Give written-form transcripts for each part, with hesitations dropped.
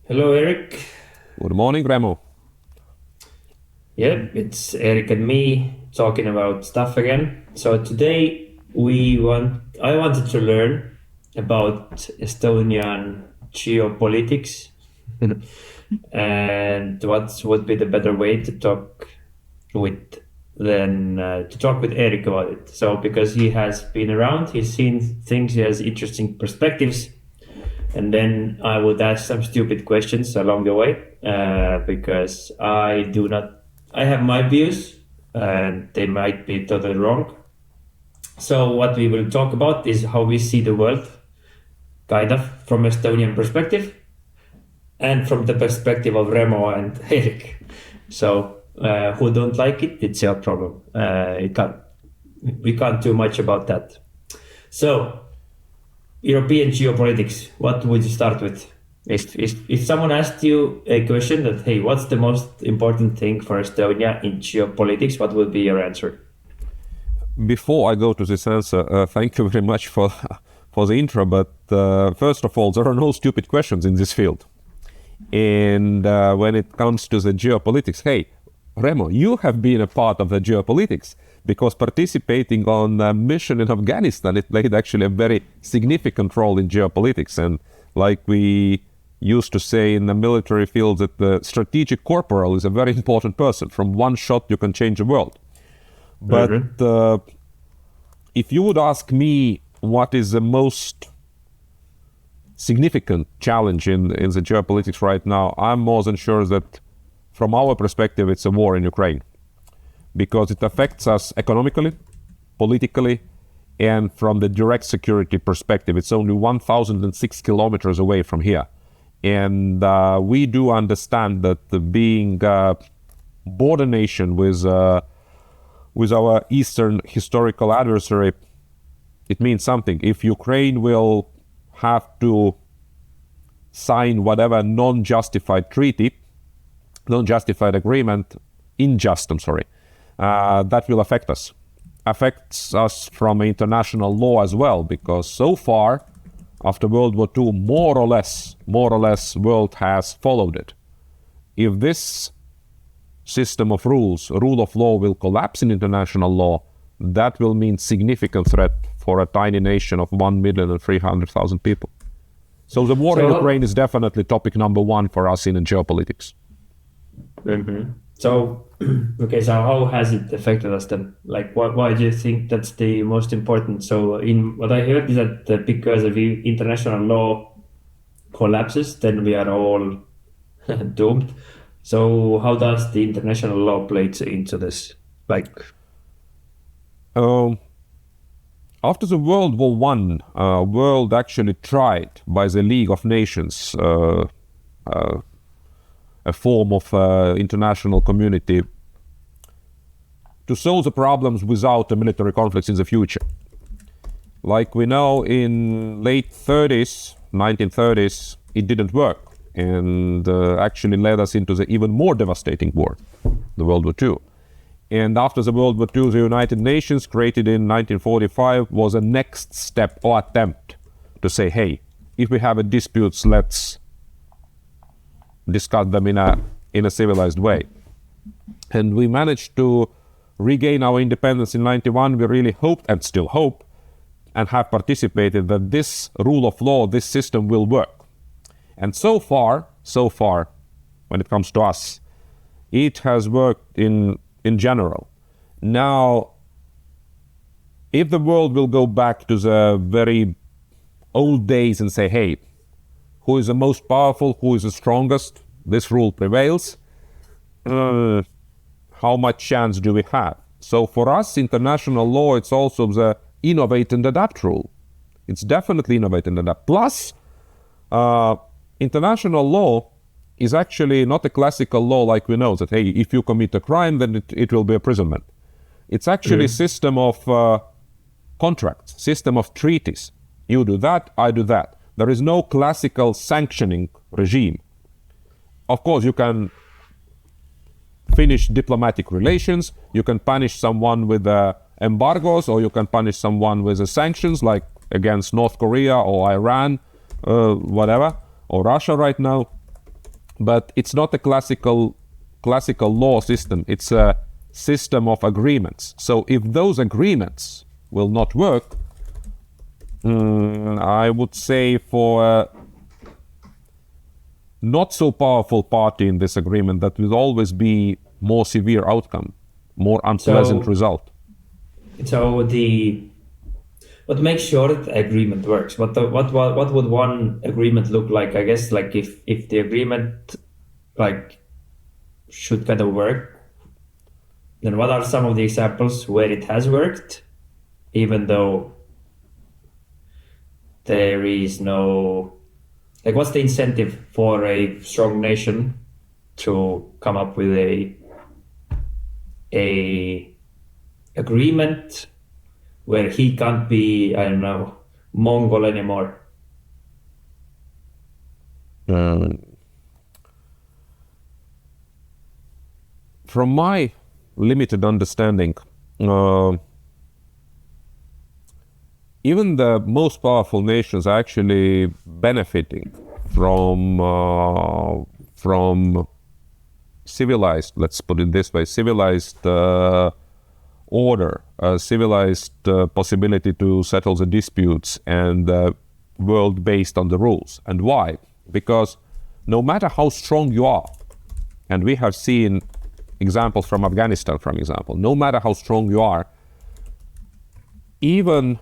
Hello, Eric. Good morning, Remo. Yeah, it's Eric and me talking about stuff again. So today I wanted to learn about Estonian geopolitics and what would be the better way to talk with than to talk with Eric about it. So because he has been around, he's seen things, he has interesting perspectives, and then I would ask some stupid questions along the way because I do not. I have my views, and they might be totally wrong. So what we will talk about is how we see the world, kind of from Estonian perspective, and from the perspective of Remo and Erik. So who don't like it, it's your problem. We can't do much about that. So European geopolitics, what would you start with? If someone asked you a question that, hey, what's the most important thing for Estonia in geopolitics, what would be your answer? Before I go to this answer, thank you very much for for the intro. But first of all, there are no stupid questions in this field. And when it comes to the geopolitics, hey, Remo, you have been a part of the geopolitics because participating on a mission in Afghanistan, it played actually a very significant role in geopolitics. And like we used to say in the military field, that the strategic corporal is a very important person. From one shot, you can change the world. But if you would ask me what is the most significant challenge in the geopolitics right now, I'm more than sure that from our perspective, it's a war in Ukraine. Because it affects us economically, politically, and from the direct security perspective. It's only 1,006 kilometers away from here. And we do understand that being a border nation with our eastern historical adversary, it means something. If Ukraine will have to sign whatever non-justified treaty, non-justified agreement, that will affect us. Affects us from international law as well, because so far, after World War II, more or less, world has followed it. If this system of rules, rule of law will collapse in international law, that will mean significant threat for a tiny nation of 1,300,000 people. So the war in Ukraine is definitely topic number one for us in geopolitics. Mm-hmm. So, okay, so how has it affected us then? Like, why do you think that's the most important? So, in what I heard is that because of international law collapses, then we are all doomed. So, how does the international law play into this? Like, after the World War One, world actually tried by the League of Nations, a form of international community, to solve the problems without a military conflicts in the future. Like we know, in late 30s, 1930s, it didn't work, and actually led us into the even more devastating war, the World War II. And after the World War II, the United Nations, created in 1945, was a next step or attempt to say, hey, if we have a disputes, let's discuss them in a civilized way. And we managed to regain our independence in 91. We really hoped, and still hope, and have participated, that this rule of law, this system will work. And so far, when it comes to us, it has worked in general. Now, if the world will go back to the very old days and say, hey, who is the most powerful, who is the strongest, this rule prevails, how much chance do we have? So for us, international law, it's also the innovate and adapt rule. It's definitely innovate and adapt. Plus, international law is actually not a classical law like we know, that, hey, if you commit a crime, then it will be imprisonment. It's actually a system of contracts, system of treaties. You do that, I do that. There is no classical sanctioning regime. Of course, you can finish diplomatic relations, you can punish someone with embargoes, or you can punish someone with sanctions, like against North Korea or Iran, whatever, or Russia right now. but it's not a classical law system. It's a system of agreements. So if those agreements will not work, I would say for a not so powerful party in this agreement, that will always be more severe outcome, more unpleasant result. So what makes sure that the agreement works? What would one agreement look like? I guess like if the agreement like should kind of work, then what are some of the examples where it has worked, even though there is no, like, what's the incentive for a strong nation to come up with a agreement where he can't be, I don't know, Mongol anymore? From my limited understanding, even the most powerful nations are actually benefiting from civilized, let's put it this way, civilized order, civilized possibility to settle the disputes, and world based on the rules. And why? Because no matter how strong you are, and we have seen examples from Afghanistan, for example, no matter how strong you are, even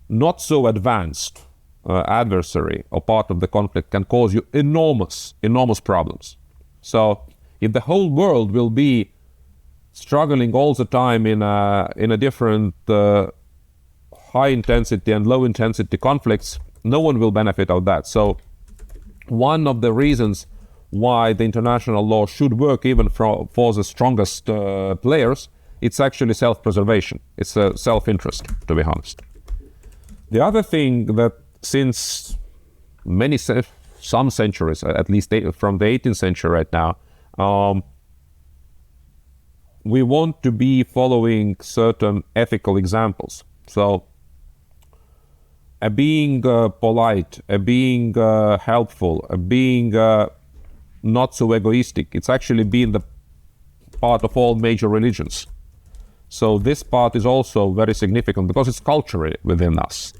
not so advanced adversary or part of the conflict can cause you enormous problems. So if the whole world will be struggling all the time in a different high intensity and low intensity conflicts, no one will benefit out of that. So one of the reasons why the international law should work even for the strongest players, it's actually self-preservation. It's a self-interest, to be honest. The other thing that since some centuries, at least from the 18th century right now, we want to be following certain ethical examples. So being polite, being helpful, being not so egoistic, it's actually been the part of all major religions. So this part is also very significant because it's culturally within us.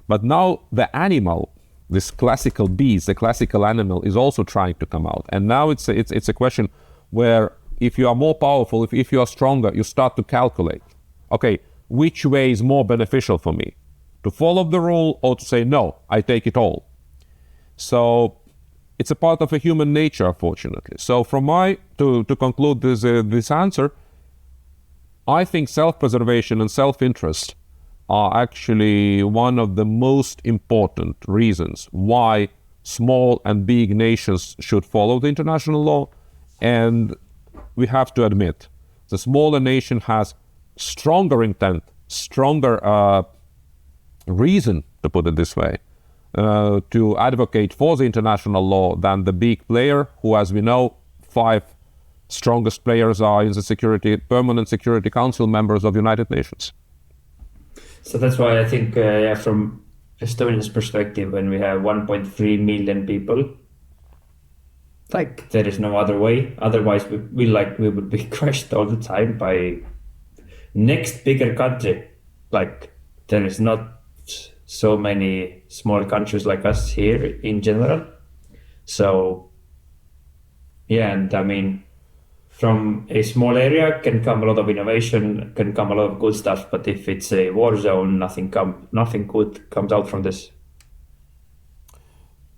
But now the animal, this classical beast, the classical animal, is also trying to come out. And now it's a question where if you are more powerful, if you are stronger, you start to calculate, okay, which way is more beneficial for me? To follow the rule or to say, no, I take it all. So it's a part of a human nature, unfortunately. So to conclude this answer, I think self-preservation and self-interest are actually one of the most important reasons why small and big nations should follow the international law. And we have to admit, the smaller nation has stronger intent, stronger reason, to put it this way, to advocate for the international law than the big player, who, as we know, 5 strongest players are in the Permanent Security Council members of United Nations. So that's why I think, from Estonia's perspective, when we have 1.3 million people, like, there is no other way. Otherwise, we would be crushed all the time by next bigger country. Like, there is not so many small countries like us here in general. So, yeah, and I mean, from a small area can come a lot of innovation, can come a lot of good stuff. But if it's a war zone, nothing good comes out from this.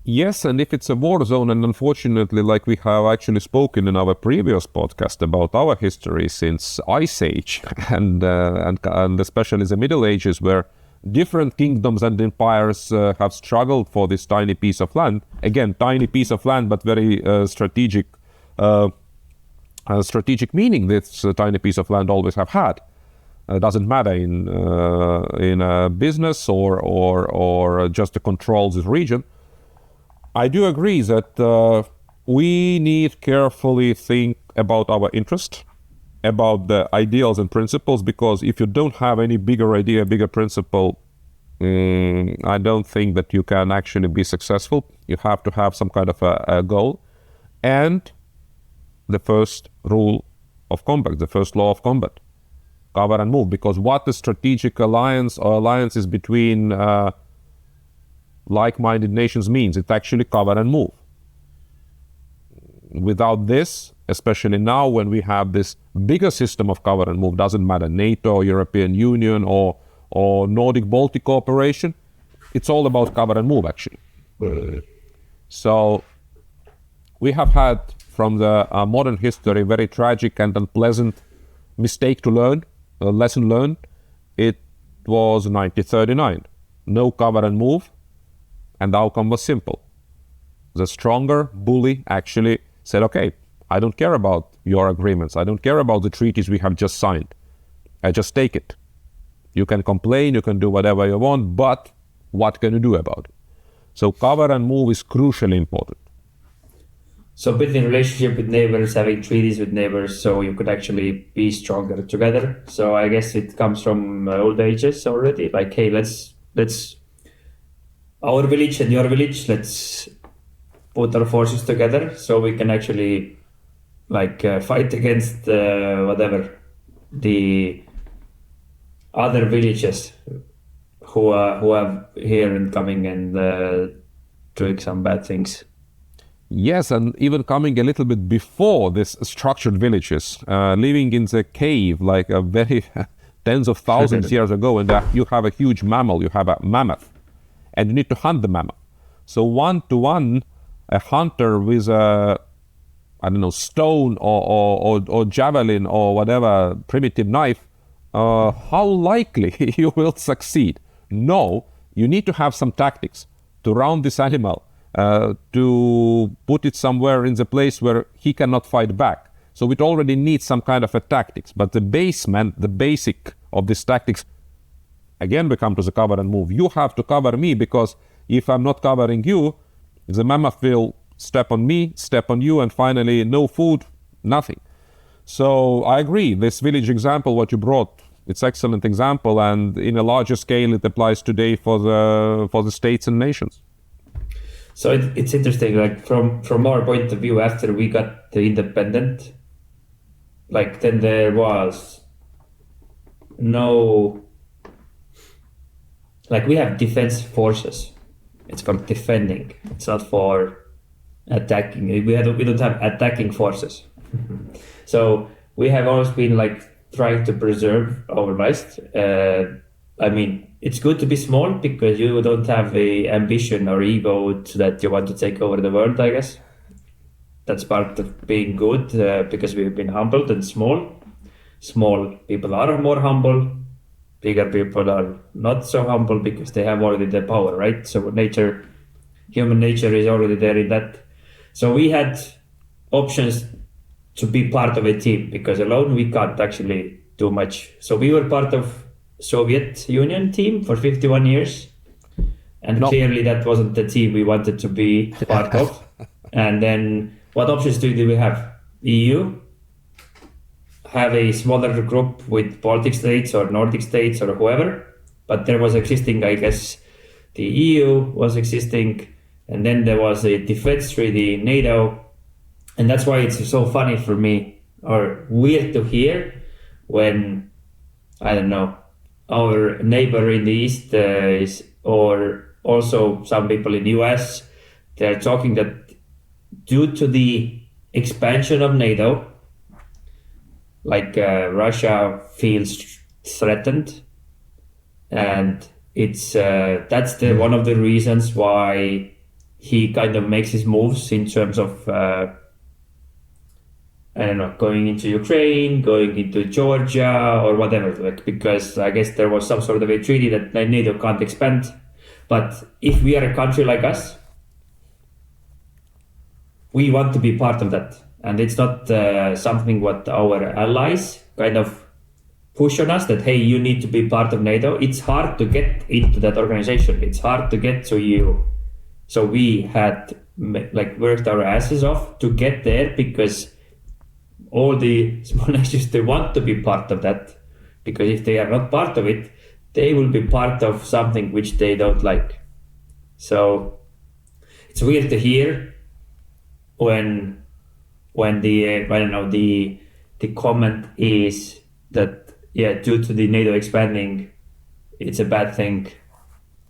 Yes, and if it's a war zone, and unfortunately, like we have actually spoken in our previous podcast about our history since Ice Age and especially the Middle Ages, where different kingdoms and empires have struggled for this tiny piece of land. Again, tiny piece of land, but very strategic meaning this tiny piece of land always have had. Doesn't matter in a business or just to control this region. I do agree that we need carefully think about our interest, about the ideals and principles, because if you don't have any bigger idea, bigger principle, I don't think that you can actually be successful. You have to have some kind of a goal. and the first rule of combat, the first law of combat, cover and move. Because what the strategic alliance or alliances between like-minded nations means, it actually cover and move. Without this, especially now when we have this bigger system of cover and move, doesn't matter, NATO, European Union, or Nordic-Baltic cooperation, it's all about cover and move, actually. So we have had from the modern history very tragic and unpleasant mistake to learn, a lesson learned. It was 1939. No cover and move, and the outcome was simple. The stronger bully actually said, okay, I don't care about your agreements. I don't care about the treaties we have just signed. I just take it. You can complain, you can do whatever you want, but what can you do about it? So cover and move is crucially important. So building relationship with neighbors, having treaties with neighbors, so you could actually be stronger together. So I guess it comes from old ages already. Like, hey, let's our village and your village, let's put our forces together so we can actually fight against whatever the other villages who are here and coming and doing some bad things. Yes, and even coming a little bit before this structured villages, living in the cave like a very tens of thousands years ago, and you have a huge mammal, you have a mammoth, and you need to hunt the mammoth. So one-to-one, a hunter with a, I don't know, stone or javelin or whatever primitive knife, how likely you will succeed? No, you need to have some tactics to round this animal, to put it somewhere in the place where he cannot fight back. So it already needs some kind of a tactics. But the basic of this tactics, again, we come to the cover and move. You have to cover me, because if I'm not covering you, the mammoth will step on me, step on you, and finally no food, nothing. So I agree, this village example, what you brought, it's excellent example, and in a larger scale it applies today for the states and nations. So it's interesting, like from our point of view, after we got the independent, like then there was no, like we have defense forces. It's for defending. It's not for attacking. We don't have attacking forces. So we have always been like trying to preserve our lives. I mean, it's good to be small because you don't have a ambition or ego that you want to take over the world, I guess. That's part of being good, because we've been humbled and small. Small people are more humble. Bigger people are not so humble because they have already the power, right? So human nature is already there in that. So we had options to be part of a team, because alone we can't actually do much. So we were part of Soviet Union team for 51 years. And clearly that wasn't the team we wanted to be part of. And then what options do we have? EU, have a smaller group with Baltic states or Nordic states or whoever, but there was existing, I guess, the EU was existing, and then there was a defense treaty, NATO, and that's why it's so funny for me, or weird to hear, when, I don't know, our neighbor in the East or also some people in the US, they're talking that due to the expansion of NATO, like Russia feels threatened, and it's that's one of the reasons why he kind of makes his moves in terms of I don't know, going into Ukraine, going into Georgia or whatever, like, because I guess there was some sort of a treaty that NATO can't expand. But if we are a country like us, we want to be part of that. And it's not something what our allies kind of push on us, that, hey, you need to be part of NATO. It's hard to get into that organization. It's hard to get to EU. So we had worked our asses off to get there, because all the small nations, they want to be part of that. Because if they are not part of it, they will be part of something which they don't like. So it's weird to hear when when the I don't know the comment is that due to the NATO expanding, it's a bad thing,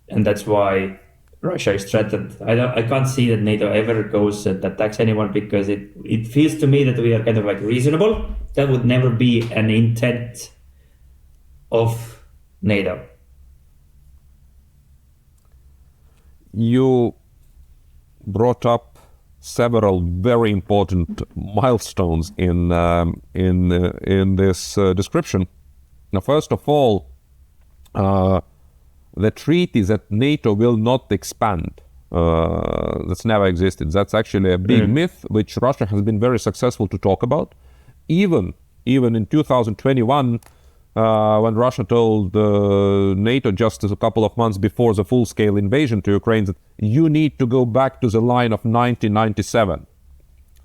and that's why Russia is threatened. I can't see that NATO ever goes and attacks anyone, because it feels to me that we are kind of like reasonable. That would never be an intent of NATO. You brought up several very important milestones in this description. Now, first of all, the treaty that NATO will not expand. That's never existed. That's actually a big myth, which Russia has been very successful to talk about. Even in 2021, when Russia told NATO just a couple of months before the full-scale invasion to Ukraine that you need to go back to the line of 1997.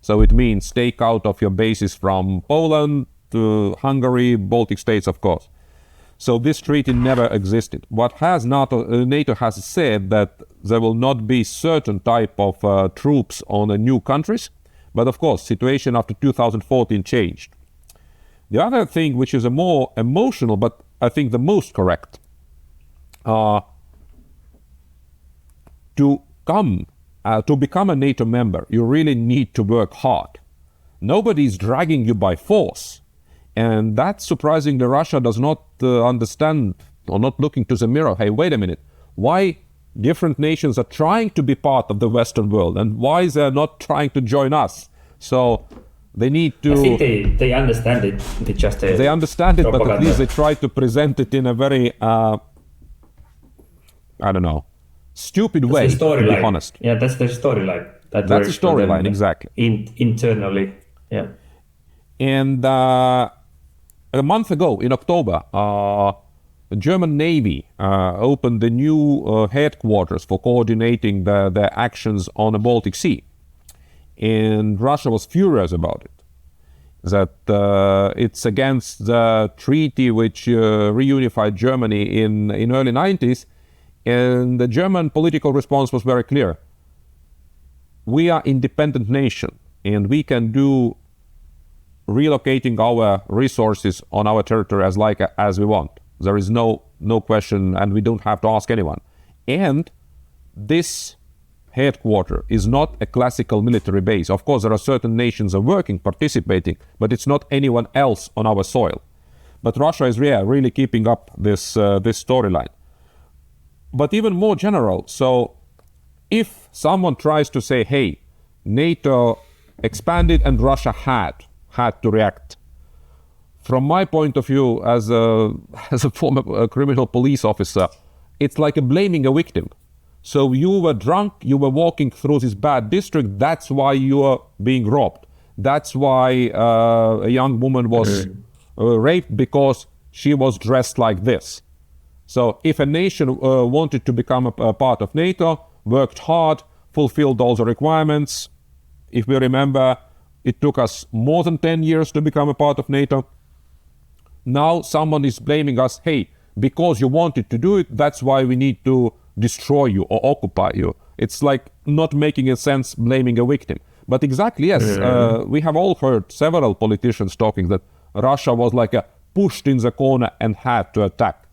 So it means take out of your bases from Poland to Hungary, Baltic states, of course. So this treaty never existed. What has NATO has said that there will not be certain type of troops on the new countries, but of course, situation after 2014 changed. The other thing, which is a more emotional, but I think the most correct, to become a NATO member, you really need to work hard. Nobody is dragging you by force. And that, surprisingly, Russia does not understand, or not looking to the mirror. Hey, wait a minute. Why different nations are trying to be part of the Western world, and why they're not trying to join us? So they need to... I think they understand it. They understand it, but at least they try to present it in a very, stupid way, to be honest. Yeah, that's their storyline. That's the storyline, exactly. Internally, yeah. And a month ago, in October, the German Navy opened the new headquarters for coordinating their actions on the Baltic Sea. And Russia was furious about it, that it's against the treaty which reunified Germany in early 90s. And the German political response was very clear. We are independent nation, and we can do relocating our resources on our territory as we want. There is no question, and we don't have to ask anyone. And this headquarter is not a classical military base. Of course, there are certain nations are working, participating, but it's not anyone else on our soil. But Russia is really keeping up this storyline. But even more general, so if someone tries to say, hey, NATO expanded and Russia had to react. From my point of view, as a former criminal police officer, it's like blaming a victim. So you were drunk, you were walking through this bad district, that's why you are being robbed. That's why a young woman was raped, because she was dressed like this. So if a nation wanted to become a part of NATO, worked hard, fulfilled all the requirements, if we remember, it took us more than 10 years to become a part of NATO. Now someone is blaming us, hey, because you wanted to do it, that's why we need to destroy you or occupy you. It's like not making a sense blaming a victim. But exactly, yes, we have all heard several politicians talking that Russia was like pushed in the corner and had to attack.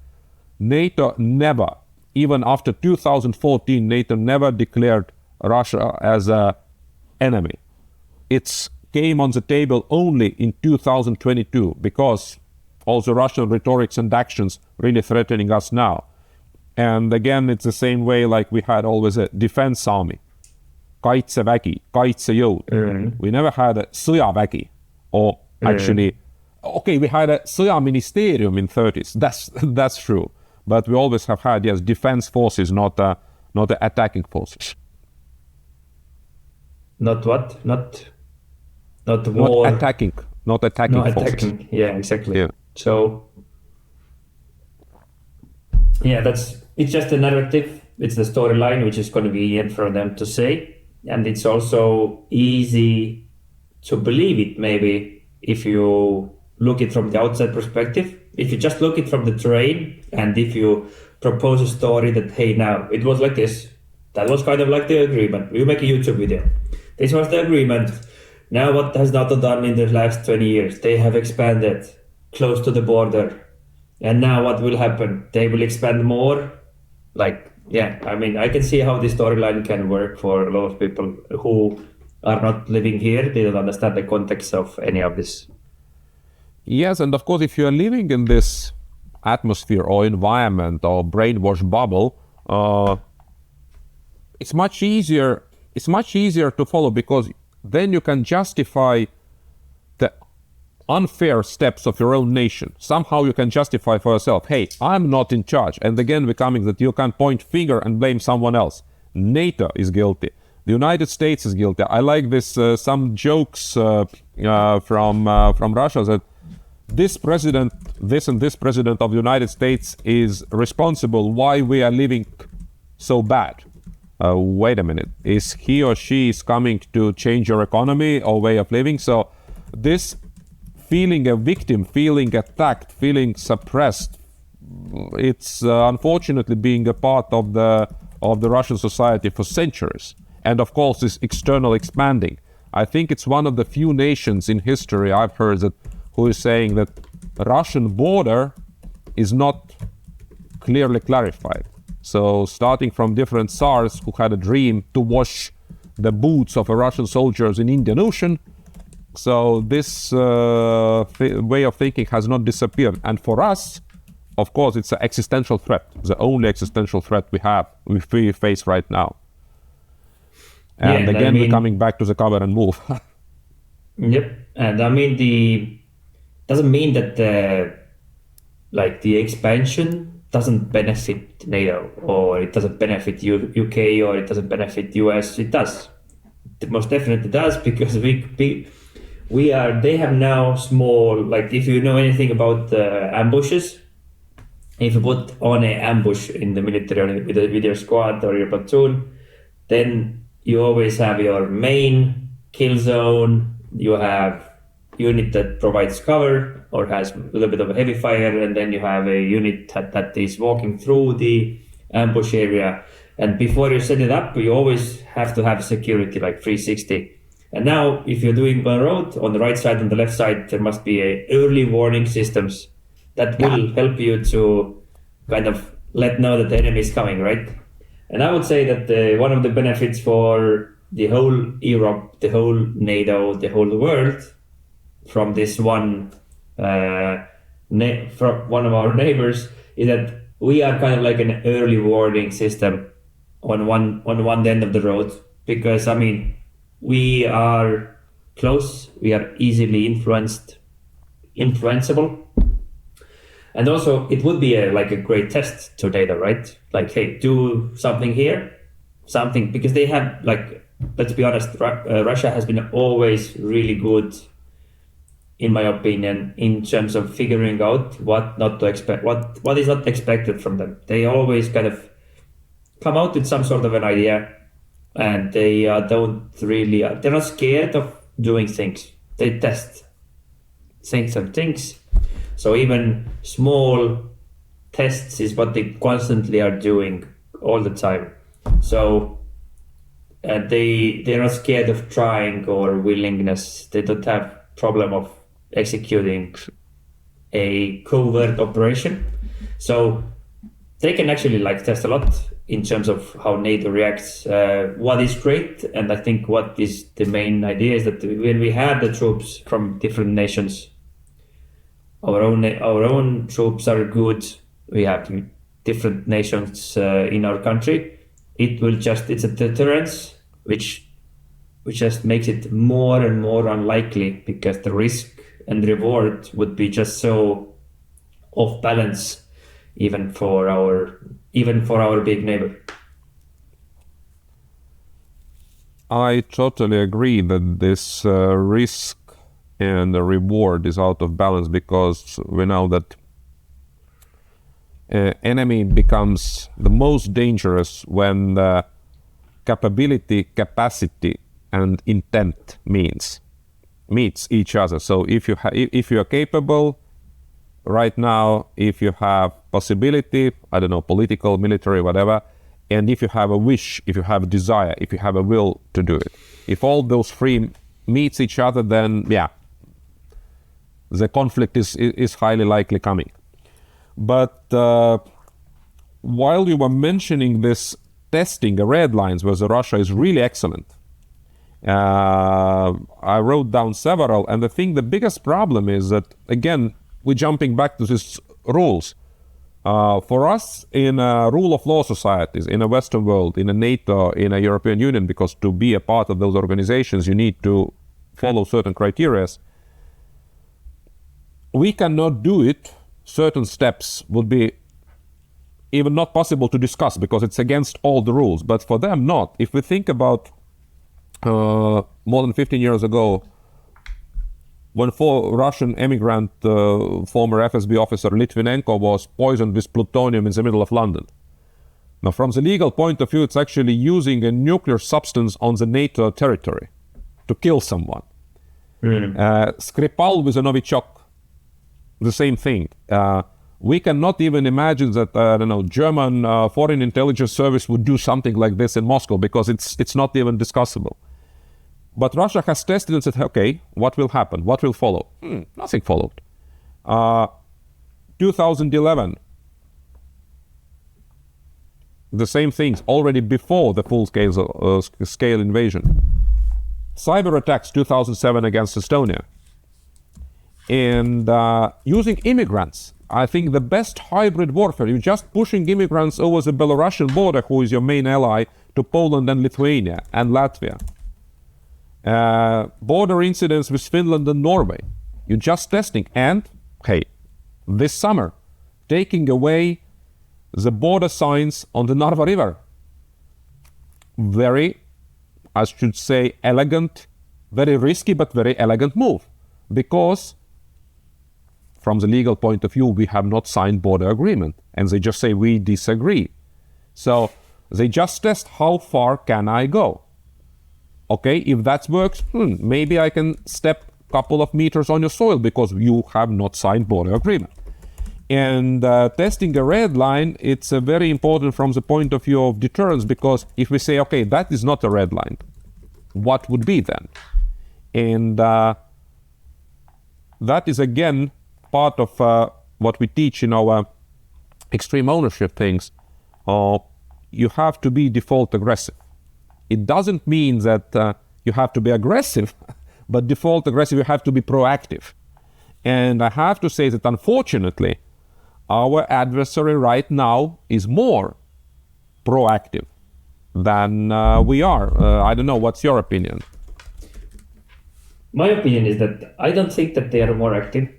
NATO never, even after 2014, NATO never declared Russia as an enemy. It came on the table only in 2022, because all the Russian rhetorics and actions really threatening us now. And again, it's the same way like we had always a defense army, kaitsevägi, kaitsejõud. We never had a sõjavägi, or actually, okay, we had a sõjaministeerium in 30s. That's true. But we always have had, yes, defense forces, not the attacking forces. Not what? Not war. Not attacking forces. Attacking. Yeah, exactly. Yeah. So, yeah, it's just a narrative. It's the storyline, which is convenient for them to say. And it's also easy to believe it, maybe, if you look it from the outside perspective. If you just look it from the terrain, and if you propose a story that, hey, now, it was like this. That was kind of like the agreement. We make a YouTube video. This was the agreement. Now, what has NATO done in the last 20 years? They have expanded close to the border. And now what will happen? They will expand more. Like, yeah, I mean, I can see how this storyline can work for a lot of people who are not living here. They don't understand the context of any of this. Yes, and of course, if you are living in this atmosphere or environment or brainwash bubble, it's much easier. It's much easier to follow because then you can justify the unfair steps of your own nation. Somehow you can justify for yourself, hey, I'm not in charge. And again, becoming that you can point finger and blame someone else. NATO is guilty. The United States is guilty. I like this, some jokes from Russia that this president, this and this president of the United States is responsible why we are living so bad. Wait a minute, is he or she is coming to change your economy or way of living? So this feeling a victim, feeling attacked, feeling suppressed, it's unfortunately being a part of the Russian society for centuries. And of course, this external expanding. I think it's one of the few nations in history I've heard that who is saying that Russian border is not clearly clarified. So starting from different Tsars who had a dream to wash the boots of Russian soldiers in Indian Ocean. So this way of thinking has not disappeared. And for us, of course, it's an existential threat, the only existential threat we face right now. And yeah, again, I mean, we're coming back to the cover and move. Yep, and I mean doesn't mean that the expansion doesn't benefit NATO or it doesn't benefit UK or it doesn't benefit US. It does. It most definitely does because they have now small, like if you know anything about ambushes, if you put on an ambush in the military with your squad or your platoon, then you always have your main kill zone, you have unit that provides cover or has a little bit of a heavy fire, and then you have a unit that is walking through the ambush area. And before you set it up, you always have to have security like 360. And now if you're doing one road, on the right side and the left side, there must be a early warning systems that will help you to kind of let know that the enemy is coming, right? And I would say that one of the benefits for the whole Europe, the whole NATO, the whole world, from this one from one of our neighbors, is that we are kind of like an early warning system on one end of the road. Because I mean, we are close, we are easily influenceable. And also, it would be like a great test to data, right? Like, hey, do something here, something, because they have, like, let's be honest, Russia has been always really good, in my opinion, in terms of figuring out what not to expect, what is not expected from them. They always kind of come out with some sort of an idea, and they they're not scared of doing things. They test things. So even small tests is what they constantly are doing all the time. So they're not scared of trying or willingness. They don't have problem of executing a covert operation. So they can actually like test a lot in terms of how NATO reacts. What is great, and I think what is the main idea, is that when we have the troops from different nations, our own troops are good. We have different nations in our country. It's a deterrence, which just makes it more and more unlikely, because the risk and reward would be just so off balance, even for our big neighbor. I totally agree that this risk and the reward is out of balance, because we know that enemy becomes the most dangerous when the capacity and intent meets each other. So if you are capable right now, if you have possibility, I don't know, political, military, whatever, and if you have a wish, if you have a desire, if you have a will to do it, if all those three meets each other, then the conflict is highly likely coming. But while you were mentioning this testing, the red lines, where Russia is really excellent, I wrote down several, and the biggest problem is that, again, we're jumping back to these rules. For us, in rule of law societies, in a Western world, in a NATO, in a European Union, because to be a part of those organizations, you need to follow certain criteria. We cannot do it. Certain steps would be even not possible to discuss because it's against all the rules. But for them, not. If we think about more than 15 years ago, when Russian emigrant, former FSB officer Litvinenko was poisoned with plutonium in the middle of London. Now, from the legal point of view, it's actually using a nuclear substance on the NATO territory to kill someone. Skripal with a Novichok, the same thing. We cannot even imagine that, German Foreign Intelligence Service would do something like this in Moscow because it's not even discussable. But Russia has tested and said, okay, what will happen? What will follow? Nothing followed. 2011, the same things, already before the full-scale invasion. Cyber attacks 2007 against Estonia. And using immigrants, I think the best hybrid warfare, you're just pushing immigrants over the Belarusian border, who is your main ally, to Poland and Lithuania and Latvia. Border incidents with Finland and Norway. You're just testing. And, hey, this summer, taking away the border signs on the Narva River. Very, I should say, elegant, very risky, but very elegant move. Because from the legal point of view, we have not signed border agreement. And they just say, we disagree. So they just test how far can I go. Okay, if that works, maybe I can step a couple of meters on your soil because you have not signed border agreement. And testing a red line, it's very important from the point of view of deterrence, because if we say, okay, that is not a red line, what would be then? And that is, again, part of what we teach in our extreme ownership things. You have to be default aggressive. It doesn't mean that you have to be aggressive, but default aggressive, you have to be proactive. And I have to say that, unfortunately, our adversary right now is more proactive than we are. I don't know, what's your opinion? My opinion is that I don't think that they are more active.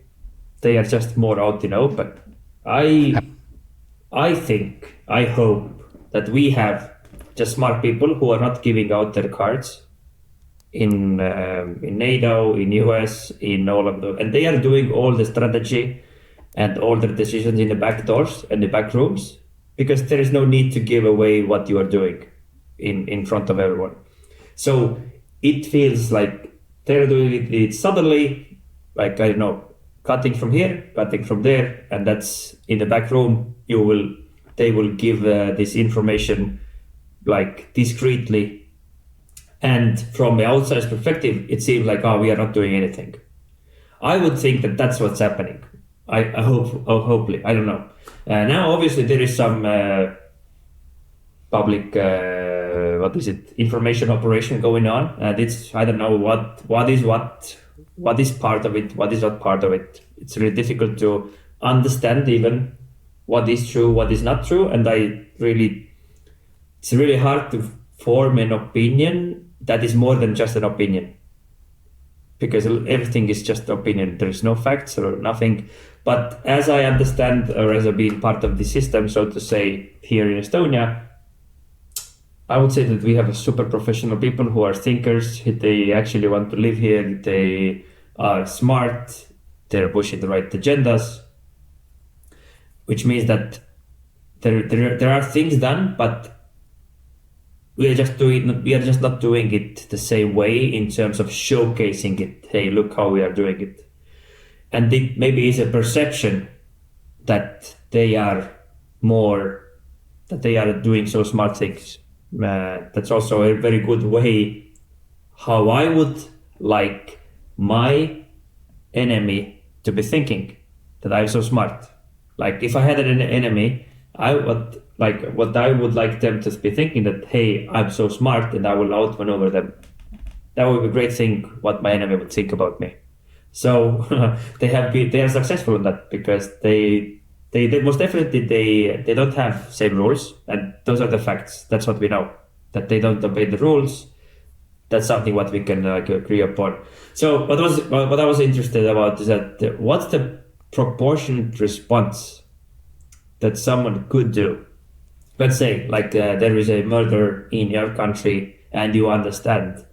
They are just more out in open. I think, I hope that we have just smart people who are not giving out their cards in NATO, in US, in all of them, and they are doing all the strategy and all the decisions in the back doors and the back rooms, because there is no need to give away what you are doing in front of everyone. So it feels like they're doing it suddenly, like, I don't know, cutting from here, cutting from there, and that's in the back room. They will give this information like discreetly, and from the outsider's perspective, it seems like, we are not doing anything. I would think that that's what's happening. I hope, hopefully, I don't know. Now, obviously, there is some public, information operation going on, and it's, I don't know what is part of it, what is not part of it. It's really difficult to understand even what is true, what is not true, and it's really hard to form an opinion that is more than just an opinion, because everything is just opinion. There is no facts or nothing. But as I understand, or as I've been part of the system, so to say, here in Estonia, I would say that we have a super professional people who are thinkers. They actually want to live here. They are smart. They're pushing the right agendas, which means that there are things done, but we are just not doing it the same way in terms of showcasing it. Hey, look how we are doing it. And it maybe is a perception that they are doing so smart things. That's also a very good way how I would like my enemy to be thinking that I'm so smart. Like if I had an enemy, what I would like them to be thinking that, hey, I'm so smart and I will outmaneuver them. That would be a great thing what my enemy would think about me. So they are successful in that because they most definitely they don't have same rules, and those are the facts. That's what we know, that they don't obey the rules. That's something what we can agree upon. So what I was interested about is that what's the proportionate response that someone could do? Let's say there is a murder in your country and you understand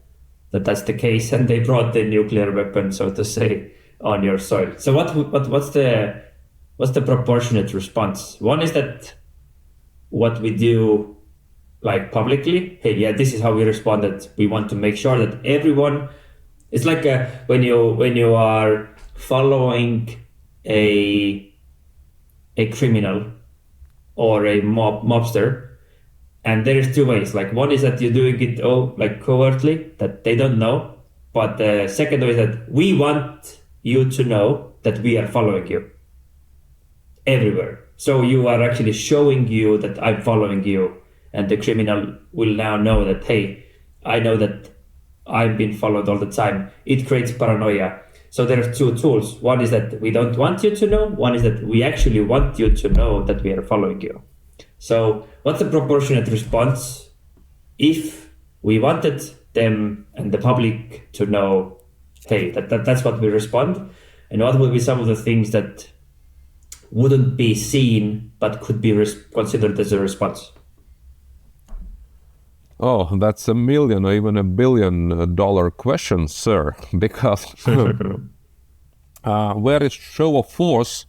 that that's the case, and they brought the nuclear weapon, so to say, on your soil. So what's the proportionate response? One is that what we do like publicly. Hey, yeah, this is how we responded. We want to make sure that everyone. It's like when you are following a criminal or a mobster. And there is two ways. Like one is that you're doing it covertly, that they don't know. But the second way is that we want you to know that we are following you everywhere. So you are actually showing you that I'm following you, and the criminal will now know that, hey, I know that I'm being followed all the time. It creates paranoia. So there are two tools. One is that we don't want you to know. One is that we actually want you to know that we are following you. So what's the proportionate response if we wanted them and the public to know, hey, that's what we respond? And what would be some of the things that wouldn't be seen but could be considered as a response? Oh, that's $1 million or even $1 billion question, sir, because where is show of force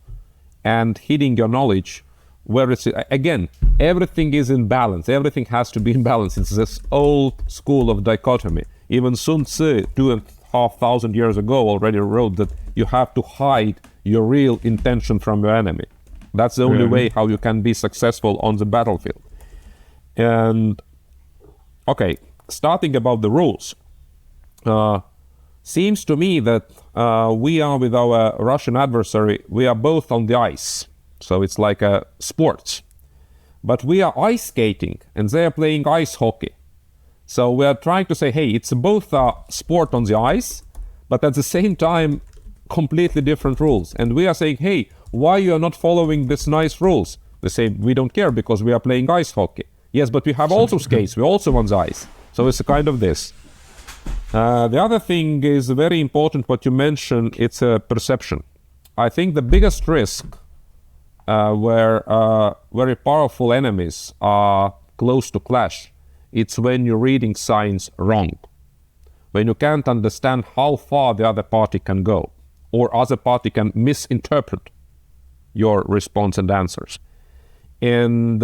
and hiding your knowledge, where it's, again, everything is in balance. Everything has to be in balance. It's this old school of dichotomy. Even Sun Tzu, 2,500 years ago, already wrote that you have to hide your real intention from your enemy. That's the only way how you can be successful on the battlefield. And okay, starting about the rules. Seems to me that we are with our Russian adversary, we are both on the ice. So it's like a sports. But we are ice skating and they are playing ice hockey. So we are trying to say, hey, it's both a sport on the ice, but at the same time, completely different rules. And we are saying, hey, why you are not following these nice rules? They say, we don't care because we are playing ice hockey. Yes, but we have also skates, we're also on the ice. So it's a kind of this. The other thing is very important what you mentioned, it's a perception. I think the biggest risk where very powerful enemies are close to clash, it's when you're reading signs wrong. When you can't understand how far the other party can go, or other party can misinterpret your response and answers. And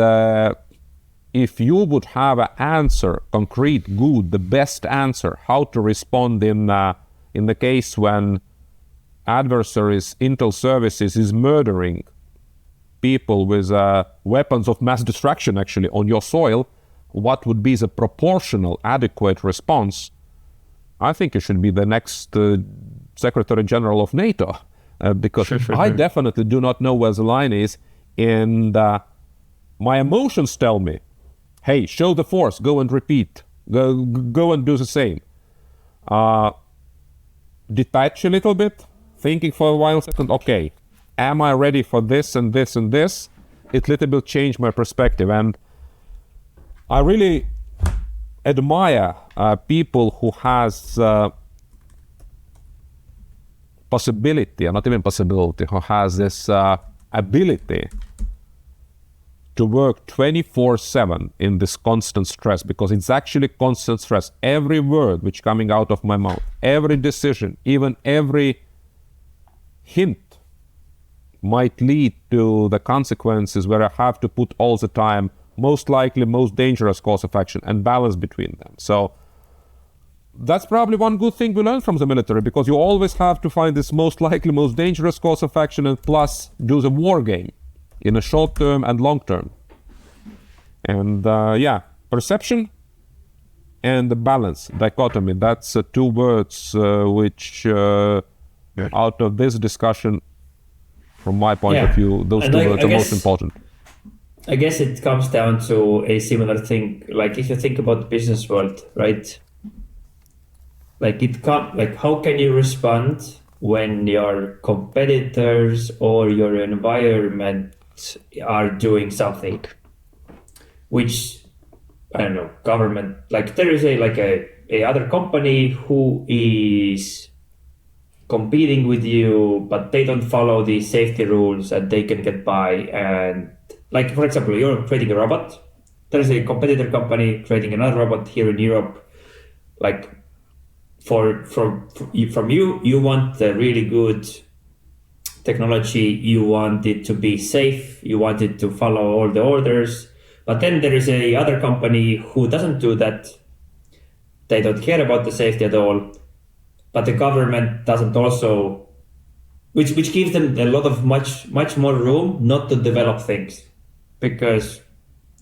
if you would have an answer, concrete, good, the best answer, how to respond in the case when adversaries, intel services is murdering people with weapons of mass destruction actually on your soil, what would be the proportional, adequate response? I think it should be the next Secretary General of NATO, because I definitely do not know where the line is, and my emotions tell me, hey, show the force, go and repeat, go and do the same. Detach a little bit, thinking for a while, second, okay, am I ready for this and this and this? It little bit changed my perspective, and I really admire people who has possibility, or not even possibility, who has this ability to work 24/7 in this constant stress, because it's actually constant stress. Every word which coming out of my mouth, every decision, even every hint might lead to the consequences where I have to put all the time most likely, most dangerous course of action and balance between them. So that's probably one good thing we learned from the military, because you always have to find this most likely, most dangerous course of action and plus do the war game in a short term and long term. And yeah, perception, and the balance, dichotomy. That's two words which, out of this discussion, from my point of view, those two words are most important. I guess it comes down to a similar thing. Like if you think about the business world, right? Like how can you respond when your competitors or your environment are doing something which, I don't know, government, like there is a other company who is competing with you, but they don't follow the safety rules and they can get by. And like, for example, you're creating a robot. There's a competitor company creating another robot here in Europe. Like from you, you want the really good technology. You want it to be safe. You want it to follow all the orders. But then there is a other company who doesn't do that. They don't care about the safety at all. But the government doesn't also, which gives them a lot of much more room not to develop things, because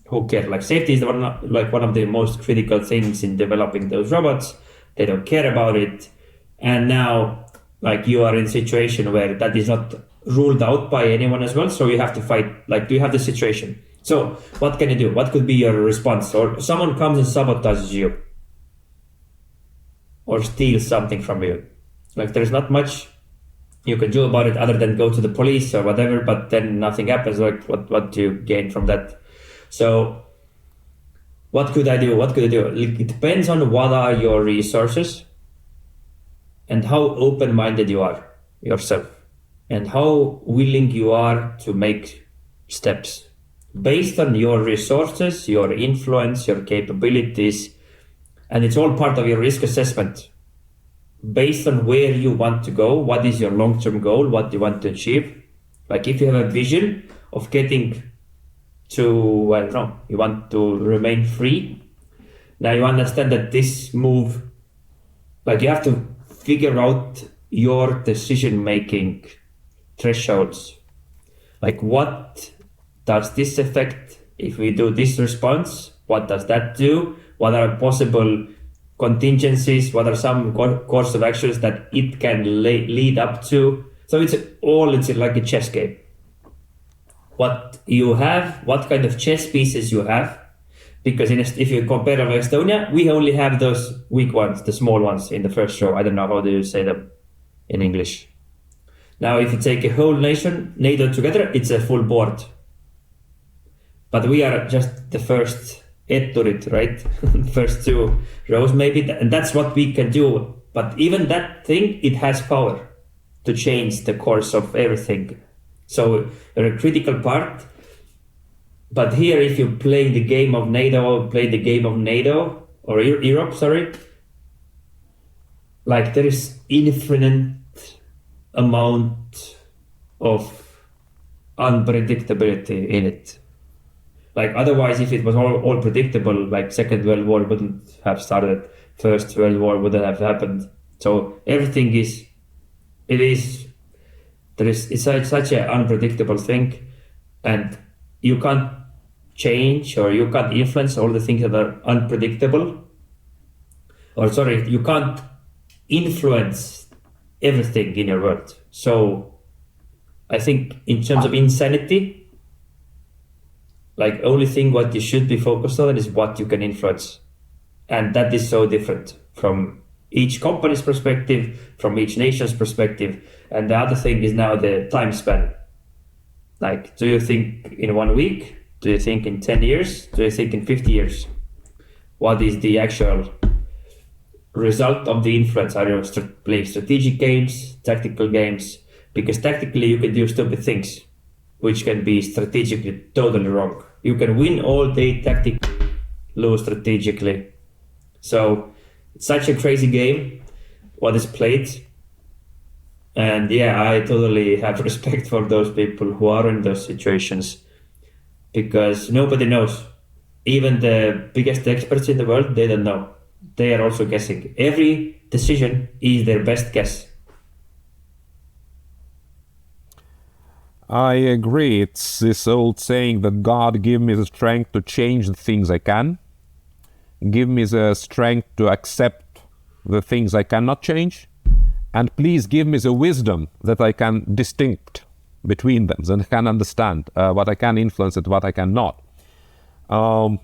who cares? Like safety is one of the most critical things in developing those robots. They don't care about it, and now like you are in a situation where that is not ruled out by anyone as well. So you have to fight. Like, do you have the situation? So what can you do? What could be your response? Or someone comes and sabotages you, or steals something from you. Like there's not much you can do about it other than go to the police or whatever, but then nothing happens. Like what do you gain from that? So what could I do? It depends on what are your resources and how open-minded you are yourself and how willing you are to make steps based on your resources, your influence, your capabilities. And it's all part of your risk assessment based on where you want to go. What is your long-term goal? What do you want to achieve? Like if you have a vision of getting to, I don't know, you want to remain free. Now you understand that this move, like you have to figure out your decision-making thresholds. Like what does this affect if we do this response? What does that do? What are possible contingencies? What are some course of actions that it can lead up to? So it's like a chess game. What you have, what kind of chess pieces you have, because if you compare with Estonia, we only have those weak ones, the small ones in the first row. I don't know how do you say them in English. Now, if you take a whole nation, NATO together, it's a full board. But we are just the first etturit, right? First two rows maybe, and that's what we can do. But even that thing, it has power to change the course of everything. So you're a critical part. But here, if you play the game of NATO, or Europe, like there is infinite amount of unpredictability in it. Like otherwise, if it was all predictable, like Second World War wouldn't have started, First World War wouldn't have happened. So everything it's such an unpredictable thing, and you can't change or you can't influence all the things that are unpredictable. You can't influence everything in your world. So I think in terms of insanity, like only thing what you should be focused on is what you can influence. And that is so different from each company's perspective, from each nation's perspective. And the other thing is now the time span. Like, do you think in 1 week? Do you think in 10 years? Do you think in 50 years? What is the actual result of the influence? Are you playing strategic games, tactical games? Because tactically you can do stupid things, which can be strategically totally wrong. You can win all day tactically, lose strategically. So it's such a crazy game, what is played. And yeah, I totally have respect for those people who are in those situations, because nobody knows. Even the biggest experts in the world, they don't know. They are also guessing. Every decision is their best guess. I agree. It's this old saying that God give me the strength to change the things I can. give me the strength to accept the things I cannot change, and please give me the wisdom that I can distinct between them, that I can understand what I can influence and what I cannot. I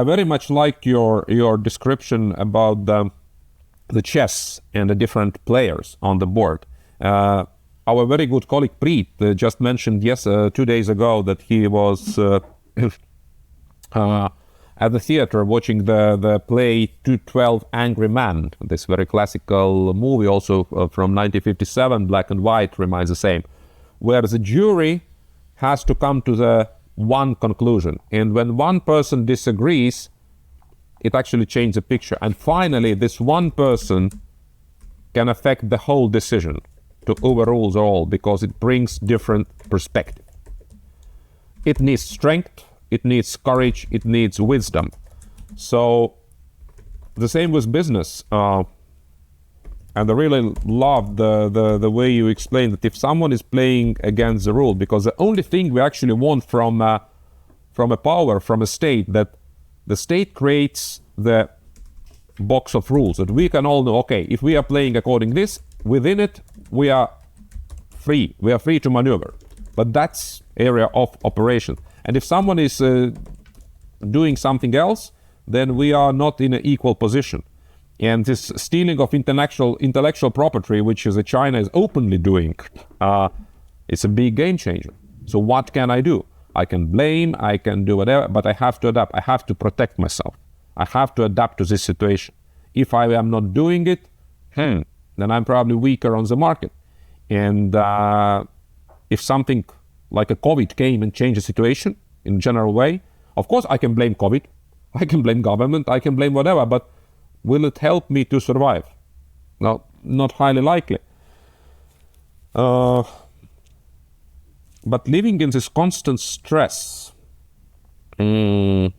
very much like your description about the chess and the different players on the board. Our very good colleague Priit just mentioned 2 days ago that he was at the theater watching the play 212 Angry Men, this very classical movie also from 1957, black and white, reminds the same, where the jury has to come to the one conclusion. And when one person disagrees, it actually changes the picture. And finally, this one person can affect the whole decision to overrule all, because it brings different perspective. It needs strength, it needs courage, it needs wisdom. So the same with business. And I really love the way you explain that if someone is playing against the rule, because the only thing we actually want from a power, from a state, that the state creates the box of rules that we can all know, okay, if we are playing according to this, within it, we are free to maneuver. But that's area of operation. And if someone is doing something else, then we are not in an equal position. And this stealing of intellectual property, which is China is openly doing, it's a big game changer. So what can I do? I can blame, I can do whatever, but I have to adapt. I have to protect myself. I have to adapt to this situation. If I am not doing it, then I'm probably weaker on the market. And if something like a COVID came and changed the situation in a general way, of course I can blame COVID, I can blame government, I can blame whatever, but will it help me to survive? No, not highly likely. But living in this constant stress that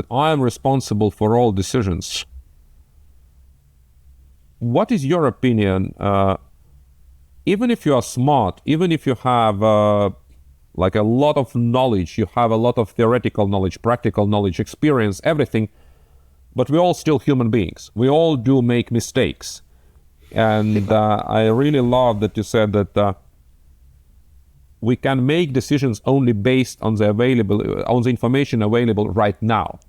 I am responsible for all decisions, what is your opinion? Even if you are smart, even if you have like a lot of knowledge, you have a lot of theoretical knowledge, practical knowledge, experience, everything, but we're all still human beings. We all do make mistakes. And I really love that you said that we can make decisions only based on the information available right now.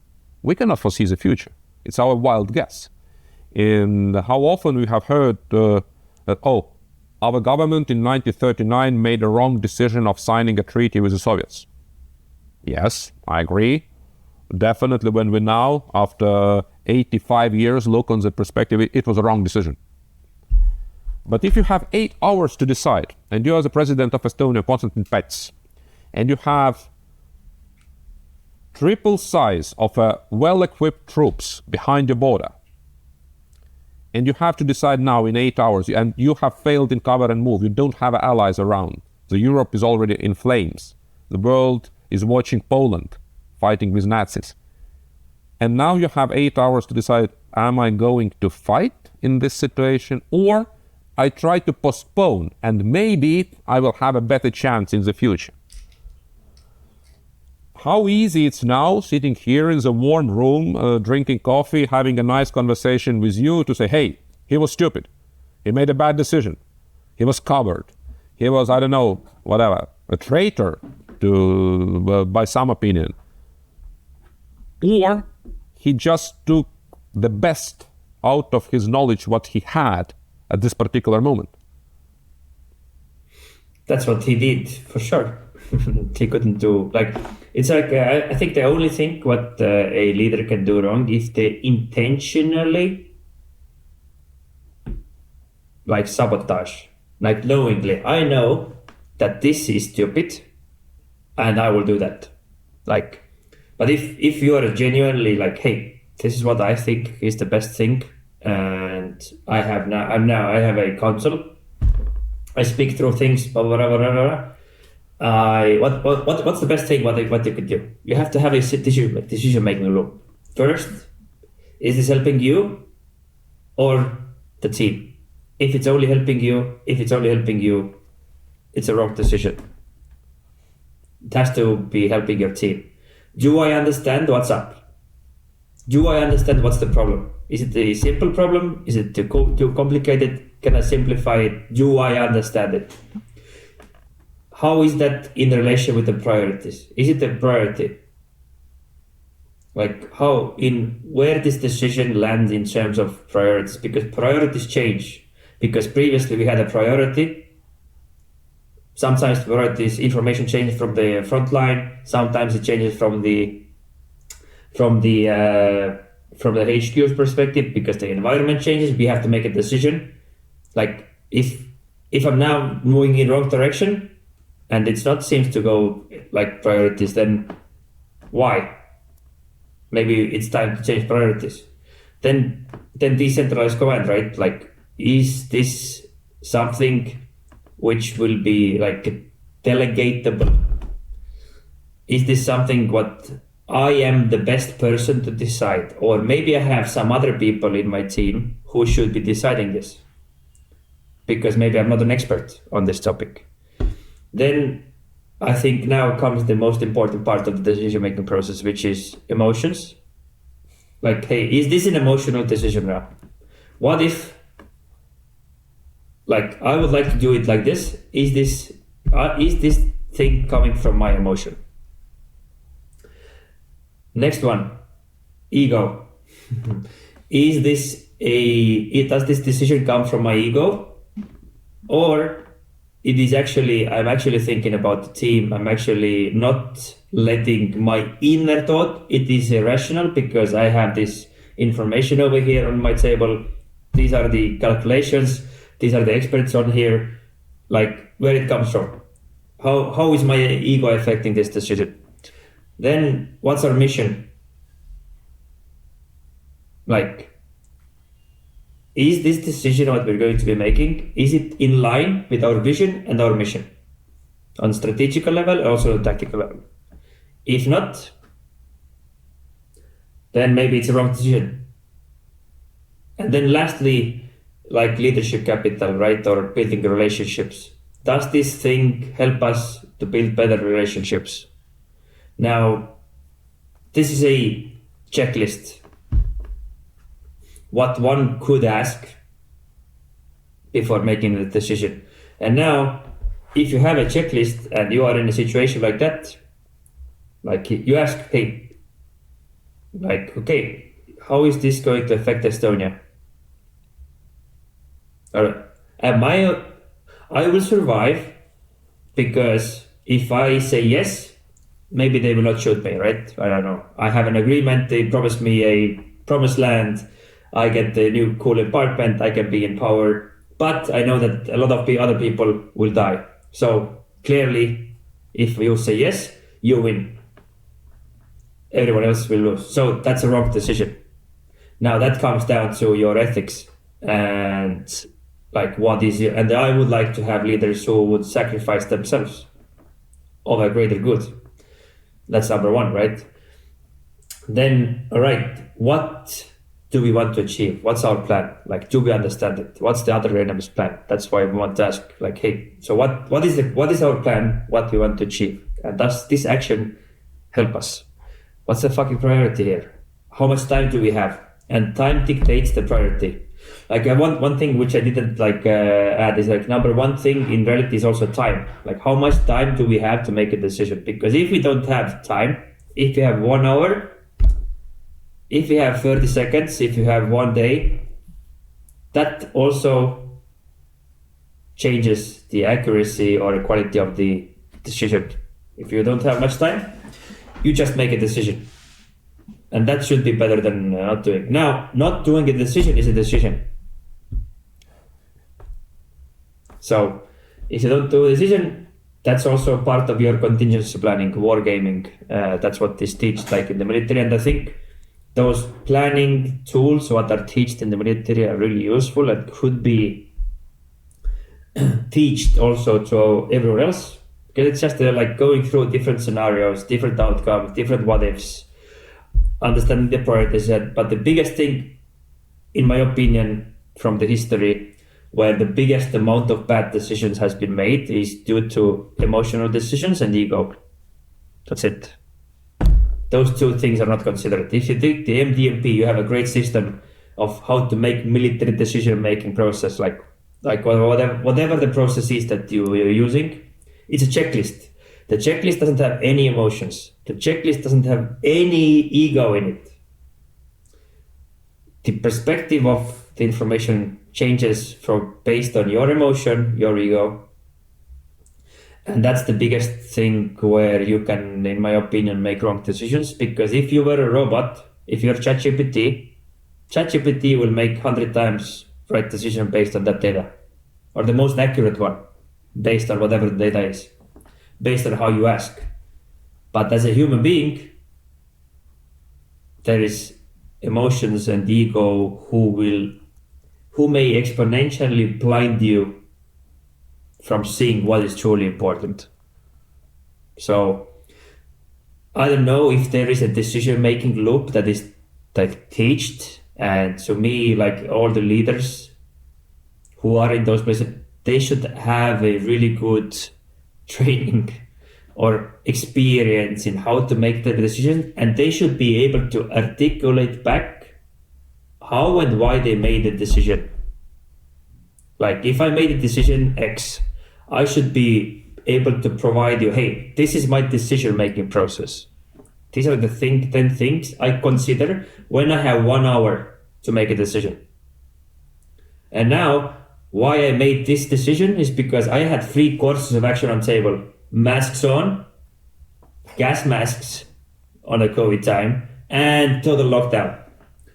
We cannot foresee the future. It's our wild guess. And how often we have heard that, our government in 1939 made a wrong decision of signing a treaty with the Soviets. Yes, I agree. Definitely when we now, after 85 years, look on the perspective, it was a wrong decision. But if you have 8 hours to decide, and you are the president of Estonia, Konstantin Päts, and you have triple size of well-equipped troops behind your border, and you have to decide now in 8 hours, and you have failed in cover and move, you don't have allies around. The Europe is already in flames. The world is watching Poland fighting with Nazis. And now you have 8 hours to decide, am I going to fight in this situation, or I try to postpone and maybe I will have a better chance in the future. How easy it's now sitting here in the warm room, drinking coffee, having a nice conversation with you to say, hey, he was stupid. He made a bad decision. He was covered. He was, I don't know, whatever, a traitor to, by some opinion. Or he just took the best out of his knowledge, what he had at this particular moment. That's what he did, for sure. He couldn't do, like, it's like, I think the only thing what a leader can do wrong is they intentionally, like, sabotage, like, knowingly. I know that this is stupid, and I will do that. Like, but if you are genuinely like, hey, this is what I think is the best thing, and I have a council, I speak through things, blah, blah, blah, blah, blah. What's the best thing what you could do? You have to have a decision making room. First, is this helping you or the team? If it's only helping you, it's a wrong decision. It has to be helping your team. Do I understand what's up? Do I understand what's the problem? Is it a simple problem? Is it too complicated? Can I simplify it? Do I understand it? How is that in relation with the priorities? Is it a priority? Like where this decision lands in terms of priorities? Because priorities change. Because previously we had a priority. Sometimes priorities information changes from the front line. Sometimes it changes from the HQ's perspective because the environment changes. We have to make a decision. Like if I'm now moving in wrong direction and it's not seems to go like priorities, then why? Maybe it's time to change priorities. Then decentralized command, right? Like, is this something which will be like delegatable? Is this something what I am the best person to decide? Or maybe I have some other people in my team who should be deciding this, because maybe I'm not an expert on this topic. Then I think now comes the most important part of the decision-making process, which is emotions. Like, hey, is this an emotional decision now? What if, like, I would like to do it like this? Is this thing coming from my emotion? Next one, ego. Does this decision come from my ego, or I'm actually thinking about the team. I'm actually not letting my inner thought. It is irrational because I have this information over here on my table. These are the calculations. These are the experts on here. Like, where it comes from. How is my ego affecting this decision? Then what's our mission? Like, is this decision what we're going to be making, is it in line with our vision and our mission? On strategical level, also on tactical level. If not, then maybe it's a wrong decision. And then lastly, like leadership capital, right? Or building relationships. Does this thing help us to build better relationships? Now, this is a checklist. What one could ask before making the decision. And now, if you have a checklist and you are in a situation like that, like you ask, hey, like, okay, how is this going to affect Estonia? Or I will survive because if I say yes, maybe they will not shoot me, right? I don't know. I have an agreement, they promised me a promised land, I get the new cool apartment, I can be in power, but I know that a lot of other people will die. So clearly, if you say yes, you win. Everyone else will lose. So that's a wrong decision. Now that comes down to your ethics and like and I would like to have leaders who would sacrifice themselves of a greater good. That's number one, right? Then, all right, what do we want to achieve? What's our plan? Like, do we understand it? What's the other enemy's plan? That's why we want to ask, like, hey, so what is our plan? What we want to achieve? And does this action help us? What's the fucking priority here? How much time do we have? And time dictates the priority. Like, one thing which I didn't add is like number one thing in reality is also time. Like, how much time do we have to make a decision? Because if we don't have time, if we have 1 hour, if you have 30 seconds, if you have 1 day, that also changes the accuracy or the quality of the decision. If you don't have much time, you just make a decision. And that should be better than not doing. Now, not doing a decision is a decision. So, if you don't do a decision, that's also part of your contingency planning, wargaming. That's what this teaches, like in the military. And I think those planning tools, what are taught in the military, are really useful and could be taught also to everyone else. Because it's just like going through different scenarios, different outcomes, different what ifs, understanding the priorities. But the biggest thing, in my opinion, from the history, where the biggest amount of bad decisions has been made is due to emotional decisions and ego. That's it. Those two things are not considered. If you take the MDMP, you have a great system of how to make military decision-making process, like whatever the process is that you're using. It's a checklist. The checklist doesn't have any emotions. The checklist doesn't have any ego in it. The perspective of the information changes from based on your emotion, your ego. And that's the biggest thing where you can, in my opinion, make wrong decisions. Because if you were a robot, if you're ChatGPT will make 100 times right decision based on that data. Or the most accurate one, based on whatever the data is. Based on how you ask. But as a human being, there is emotions and ego who may exponentially blind you from seeing what is truly important. So I don't know if there is a decision-making loop that is like taught, and to me, like all the leaders who are in those places, they should have a really good training or experience in how to make the decision, and they should be able to articulate back how and why they made the decision. Like if I made a decision X, I should be able to provide you, hey, this is my decision-making process. These are the 10 things I consider when I have 1 hour to make a decision. And now, why I made this decision is because I had 3 courses of action on table. Masks on, gas masks on a COVID time, and total lockdown.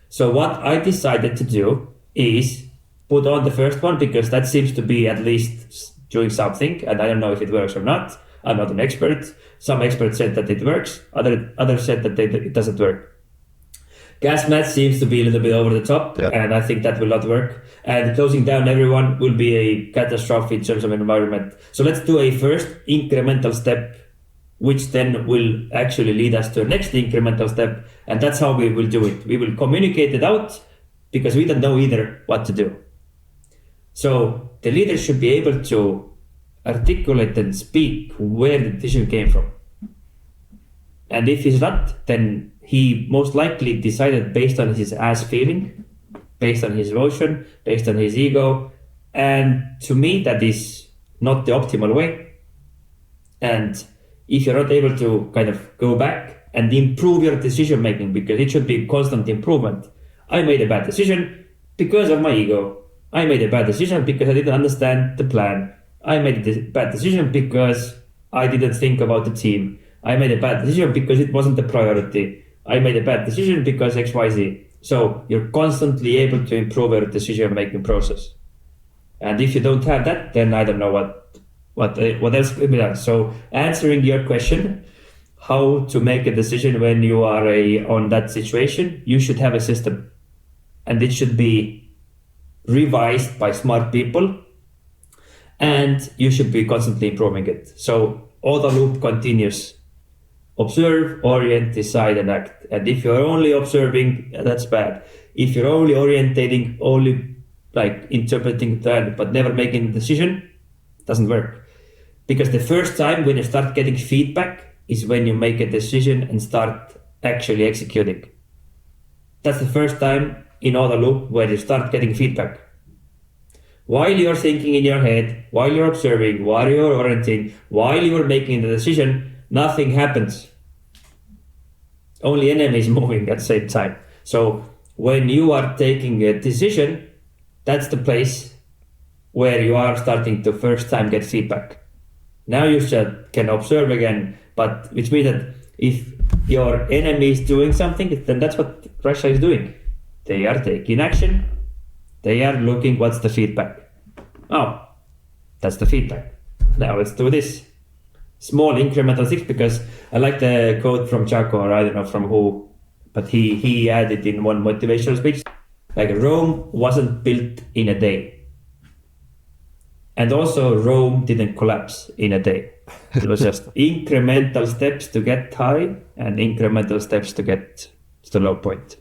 So what I decided to do is put on the first one because that seems to be at least doing something, and I don't know if it works or not. I'm not an expert. Some experts said that it works. Others said that it doesn't work. Gas mask seems to be a little bit over the top, and I think that will not work. And closing down everyone will be a catastrophe in terms of environment. So let's do a first incremental step, which then will actually lead us to a next incremental step. And that's how we will do it. We will communicate it out because we don't know either what to do. So the leader should be able to articulate and speak where the decision came from. And if he's not, then he most likely decided based on his ass feeling, based on his emotion, based on his ego. And to me, that is not the optimal way. And if you're not able to kind of go back and improve your decision making, because it should be constant improvement. I made a bad decision because of my ego. I made a bad decision because I didn't understand the plan. I made a bad decision because I didn't think about the team. I made a bad decision because it wasn't a priority. I made a bad decision because XYZ. So you're constantly able to improve your decision-making process. And if you don't have that, then I don't know what else could be done. So answering your question, how to make a decision when you are on that situation, you should have a system. And it should be revised by smart people. And you should be constantly improving it. So all the loop continues. Observe, orient, decide, and act. And if you're only observing, that's bad. If you're only orientating, only like interpreting that, but never making a decision, it doesn't work. Because the first time when you start getting feedback is when you make a decision and start actually executing. That's the first time in all the loop where you start getting feedback. While you're thinking in your head, while you're observing, while you're orienting, while you're making the decision, nothing happens. Only enemies moving at the same time. So when you are taking a decision, that's the place where you are starting to first time get feedback. Now you can observe again, but which means that if your enemy is doing something, then that's what Russia is doing. They are taking action. They are looking what's the feedback. Oh, that's the feedback. Now let's do this. Small incremental things, because I like the quote from Chaco, or I don't know from who, but he added in one motivational speech, like Rome wasn't built in a day. And also Rome didn't collapse in a day. It was just incremental steps to get high and incremental steps to get to the low point.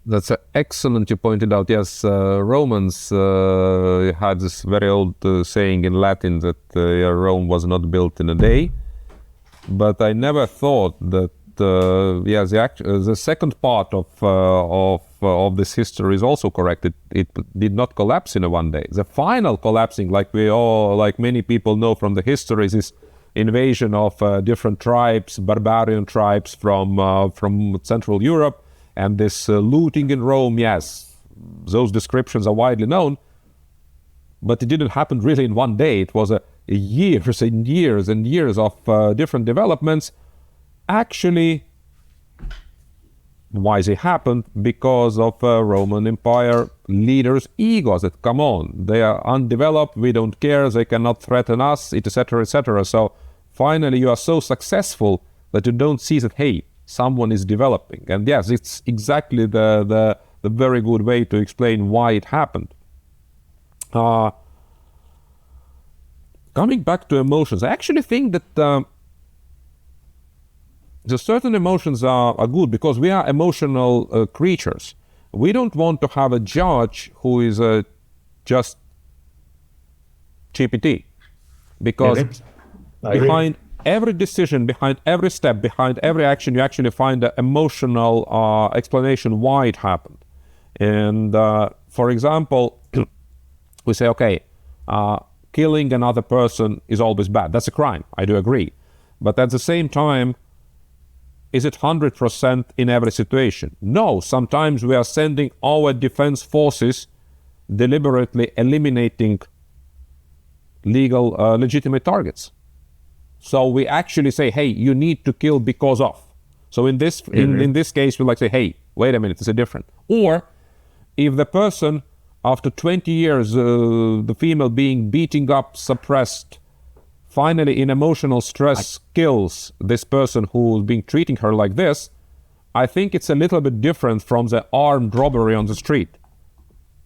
That's excellent. You pointed out, yes, Romans had this very old saying in Latin that Rome was not built in a day. But I never thought that the second part of this history is also correct. It did not collapse in a one day. The final collapsing, like many people know from the history, is this invasion of different tribes, barbarian tribes from Central Europe, and this looting in Rome. Yes, those descriptions are widely known, but it didn't happen really in one day. It was years and years and years of different developments. Actually, why they happened? Because of Roman Empire leaders' egos that, come on, they are undeveloped, we don't care, they cannot threaten us, etc., etc. So finally you are so successful that you don't see that, hey, someone is developing. And yes, it's exactly the very good way to explain why it happened. Coming back to emotions, I actually think that the certain emotions are good because we are emotional creatures. We don't want to have a judge who is just GPT, because behind every decision, behind every step, behind every action, you actually find an emotional explanation why it happened. And for example, we say, okay, killing another person is always bad. That's a crime. I do agree. But at the same time, is it 100% in every situation? No, sometimes we are sending our defense forces deliberately eliminating legitimate targets. So we actually say, hey, you need to kill because of. So in this case, we like say, hey, wait a minute, it's a different. Or if the person, after 20 years, the female being beating up, suppressed, finally in emotional stress kills this person who's been treating her like this, I think it's a little bit different from the armed robbery on the street.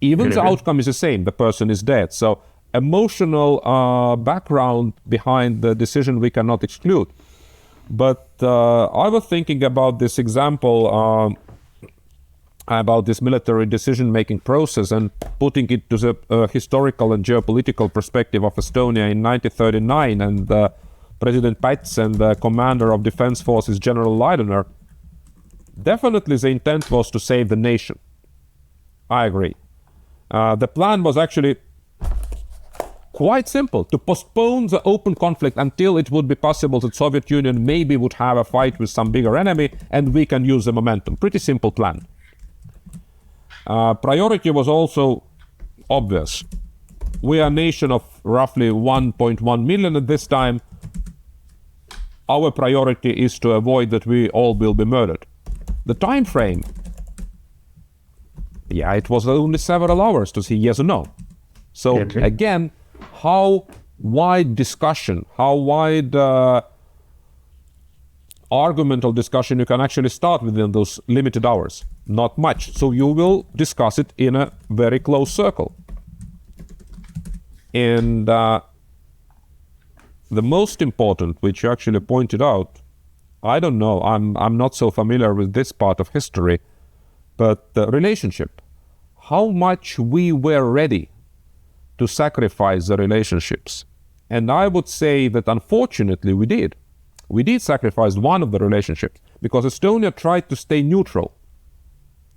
Even the outcome is the same, the person is dead. So emotional background behind the decision we cannot exclude. But I was thinking about this example, about this military decision-making process and putting it to the historical and geopolitical perspective of Estonia in 1939, and President Päts and the commander of defense forces, General Laidoner, definitely the intent was to save the nation. I agree. The plan was actually quite simple, to postpone the open conflict until it would be possible that Soviet Union maybe would have a fight with some bigger enemy and we can use the momentum. Pretty simple plan. Priority was also obvious. We are a nation of roughly 1.1 million at this time. Our priority is to avoid that we all will be murdered. The time frame, it was only several hours to see yes or no. So again, how wide discussion, how wide argumental discussion you can actually start within those limited hours? Not much. So you will discuss it in a very close circle. And the most important, which you actually pointed out, I don't know, I'm not so familiar with this part of history, but the relationship. How much we were ready to sacrifice the relationships. And I would say that unfortunately we did. We did sacrifice one of the relationships because Estonia tried to stay neutral.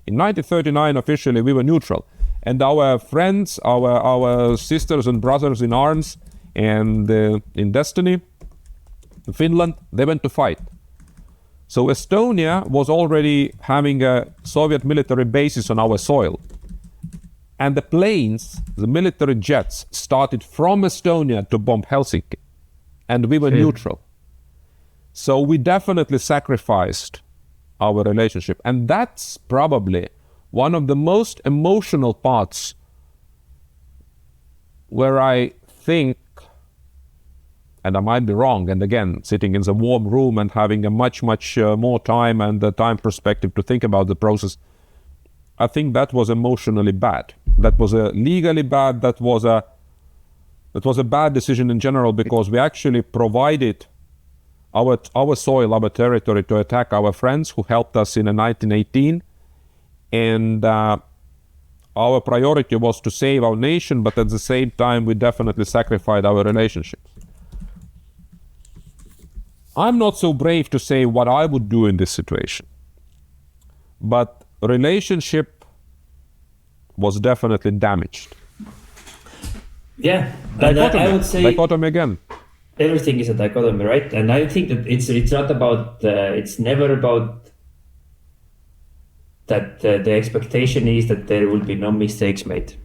In 1939, officially, we were neutral. And our friends, our sisters and brothers in arms and in destiny, Finland, they went to fight. So Estonia was already having a Soviet military basis on our soil. And the planes, the military jets, started from Estonia to bomb Helsinki. And we were neutral. So we definitely sacrificed our relationship. And that's probably one of the most emotional parts where I think, and I might be wrong, and again, sitting in the warm room and having a much more time and the time perspective to think about the process, I think that was emotionally bad. That was legally bad. That was a bad decision in general, because we actually provided our soil, our territory to attack our friends who helped us in 1918. And our priority was to save our nation, but at the same time, we definitely sacrificed our relationships. I'm not so brave to say what I would do in this situation. But relationship was definitely damaged. Yeah, and I would say dichotomy again. Everything is a dichotomy, right? And I think that it's not about it's never about that the expectation is that there will be no mistakes made.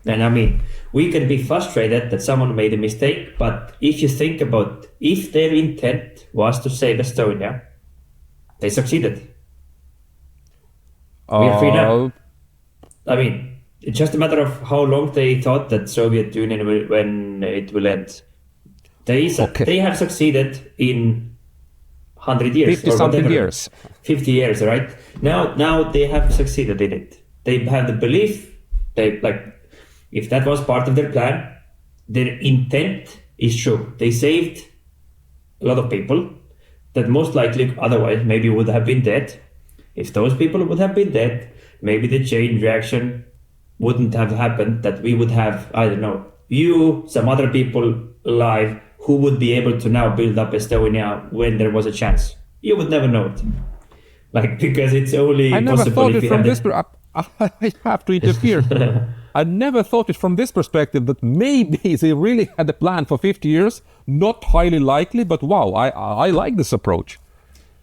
And I mean, we can be frustrated that someone made a mistake, but if you think about if their intent was to save Estonia, they succeeded. We are free now. I mean, it's just a matter of how long they thought that Soviet Union will, when it will end. They have succeeded in 100 years 50 something years. 50 years, right? Now they have succeeded in it. They have the belief. They if that was part of their plan, their intent is true. They saved a lot of people that most likely otherwise maybe would have been dead. If those people would have been dead, maybe the chain reaction wouldn't have happened, that we would have, I don't know, you, some other people alive who would be able to now build up Estonia when there was a chance. You would never know it. Because it's only I never possible thought if it from this I have to interfere. I never thought it from this perspective that maybe they really had a plan for 50 years. Not highly likely, but wow, I like this approach.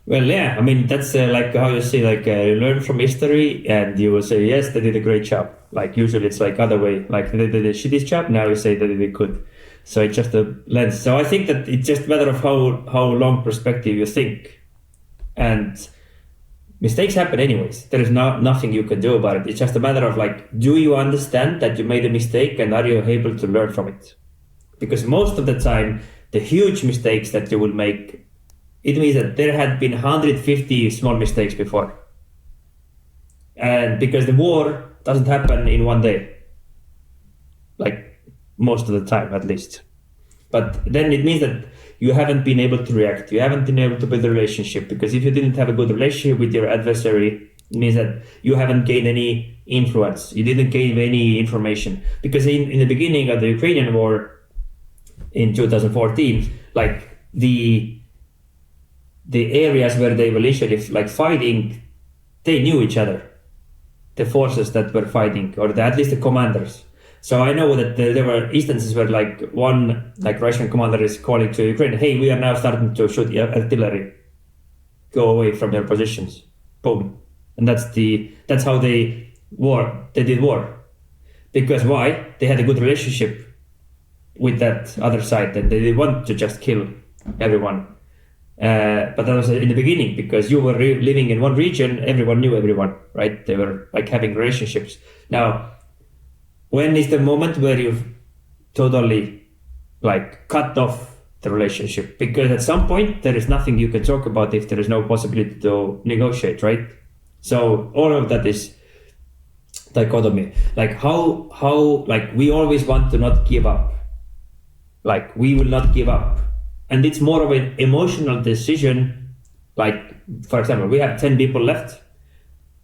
Well, yeah, I mean, that's like how you say, you learn from history and you will say, yes, they did a great job. Usually it's other way, they did a shitty job, now you say that they did good. So it's just a lens. So I think that it's just a matter of how long perspective you think. And mistakes happen anyways. There is nothing you can do about it. It's just a matter of do you understand that you made a mistake and are you able to learn from it? Because most of the time, the huge mistakes that you will make, it means that there had been 150 small mistakes before. And because the war doesn't happen in one day. Most of the time, at least. But then it means that you haven't been able to react. You haven't been able to build a relationship. Because if you didn't have a good relationship with your adversary, it means that you haven't gained any influence. You didn't gain any information. Because in the beginning of the Ukrainian war in 2014, the areas where they were initially fighting, they knew each other. The forces that were fighting, or at least the commanders. So I know that there were instances where one Russian commander is calling to Ukraine, hey, we are now starting to shoot artillery. Go away from your positions. Boom. And that's how they did war. Because why? They had a good relationship with that other side, and they didn't want to just kill everyone. But that was in the beginning, because you were living in one region, everyone knew everyone, right? They were having relationships. Now, when is the moment where you've totally cut off the relationship? Because at some point there is nothing you can talk about if there is no possibility to negotiate, right? So all of that is dichotomy. How we always want to not give up. We will not give up. And it's more of an emotional decision. For example, we have 10 people left.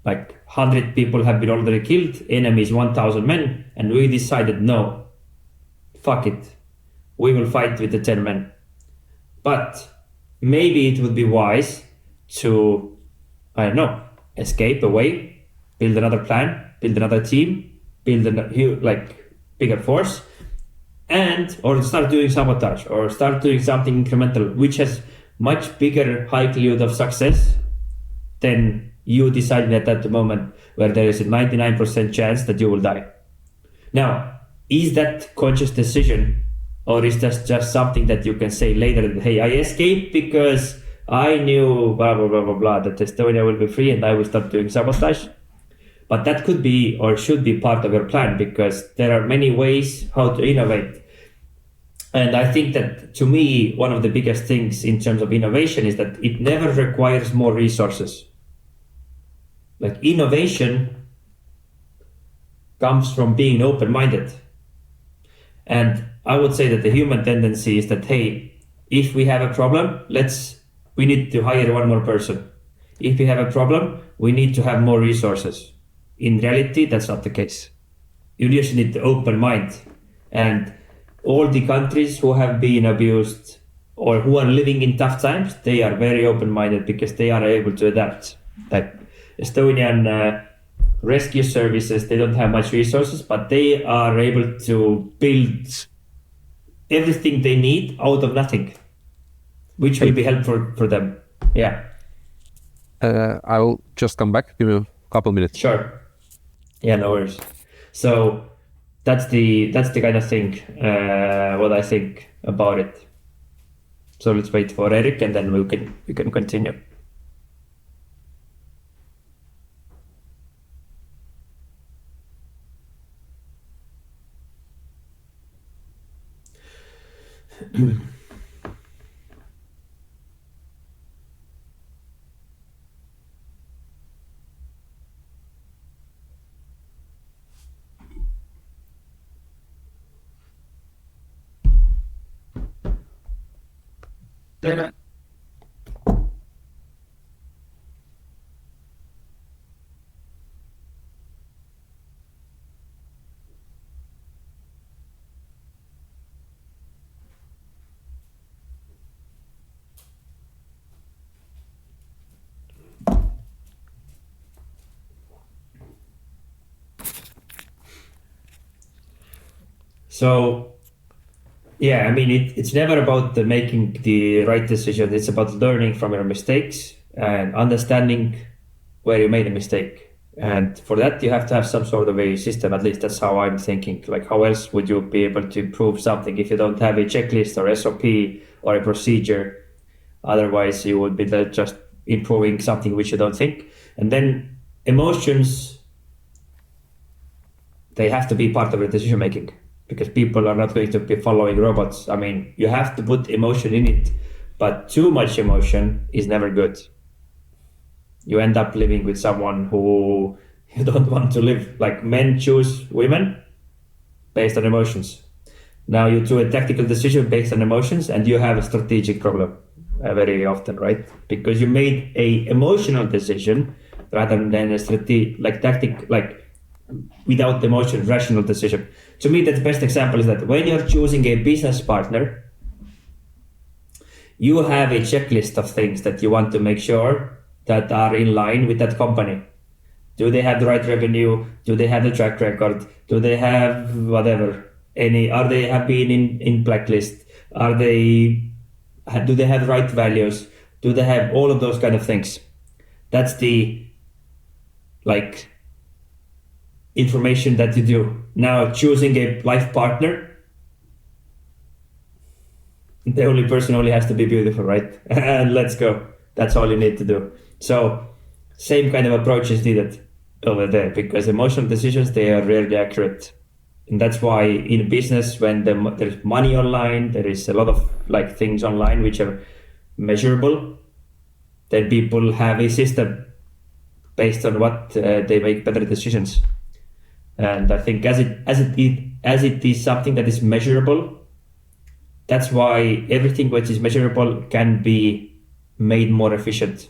100 people have been already killed, enemy is 1,000 men, and we decided, no, fuck it, we will fight with the 10 men. But maybe it would be wise to, I don't know, escape away, build another plan, build another team, build a bigger force, or start doing sabotage, or start doing something incremental, which has much bigger likelihood of success than you deciding at that moment where there is a 99% chance that you will die. Now, is that conscious decision, or is that just something that you can say later that, hey, I escaped because I knew blah, blah, blah, blah, blah, that Estonia will be free and I will start doing sabotage? But that could be or should be part of your plan, because there are many ways how to innovate. And I think that, to me, one of the biggest things in terms of innovation is that it never requires more resources. Innovation comes from being open-minded. And I would say that the human tendency is that, hey, if we have a problem, we need to hire one more person. If we have a problem, we need to have more resources. In reality, that's not the case. You just need the open mind. And all the countries who have been abused or who are living in tough times, they are very open-minded because they are able to adapt. Like Estonian rescue services, they don't have much resources, but they are able to build everything they need out of nothing, which will be helpful for them. Yeah. I will just come back. Give me a couple minutes. Sure. Yeah, no worries. So that's the kind of thing what I think about it. So let's wait for Eerik and then we can continue. So, yeah, I mean, it's never about making the right decision. It's about learning from your mistakes and understanding where you made a mistake. And for that, you have to have some sort of a system. At least that's how I'm thinking. Like, how else would you be able to improve something if you don't have a checklist or SOP or a procedure? Otherwise, you would be just improving something which you don't think. And then emotions, they have to be part of your decision making, because people are not going to be following robots. I mean, you have to put emotion in it, but too much emotion is never good. You end up living with someone who you don't want to live. Like, men choose women based on emotions. Now you do a tactical decision based on emotions and you have a strategic problem very often, right? Because you made a emotional decision rather than a without emotion, rational decision. To me, the best example is that when you're choosing a business partner, you have a checklist of things that you want to make sure that are in line with that company. Do they have the right revenue? Do they have the track record? Do they have whatever? Are they have been in blacklist? Do they have the right values? Do they have all of those kind of things? That's the information that you do. Now, choosing a life partner, the only person only has to be beautiful, right? And let's go. That's all you need to do. So same kind of approach is needed over there, because emotional decisions, they are rarely accurate. And that's why in business, when there's money online, there is a lot of things online which are measurable, then people have a system based on what they make better decisions. And I think as it is something that is measurable, that's why everything which is measurable can be made more efficient.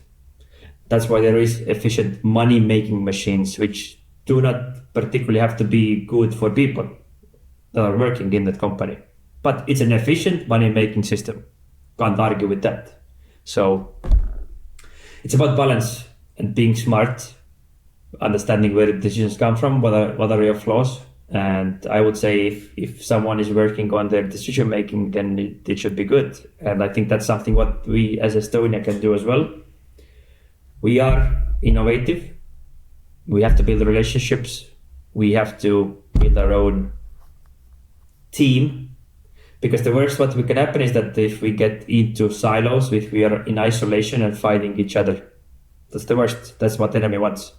That's why there is efficient money-making machines, which do not particularly have to be good for people that are working in that company. But it's an efficient money-making system. Can't argue with that. So it's about balance and being smart, understanding where the decisions come from, what are your flaws. And I would say if someone is working on their decision making, then it should be good. And I think that's something what we as Estonia can do as well. We are innovative. We have to build relationships. We have to build our own team, because the worst what can happen is that if we get into silos, if we are in isolation and fighting each other, that's the worst. That's what the enemy wants.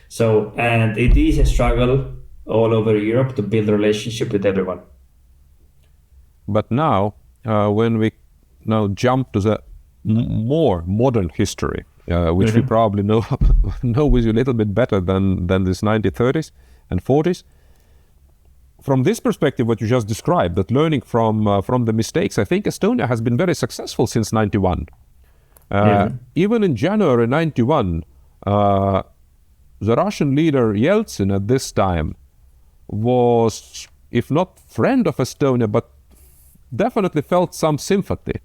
So, and it is a struggle all over Europe to build a relationship with everyone. But now, when we now jump to the more modern history, which we probably know with you a little bit better than this 1930s and 40s. From this perspective, what you just described, that learning from the mistakes, I think Estonia has been very successful since 91. Even in January 91, the Russian leader Yeltsin at this time was, if not friend of Estonia, but definitely felt some sympathy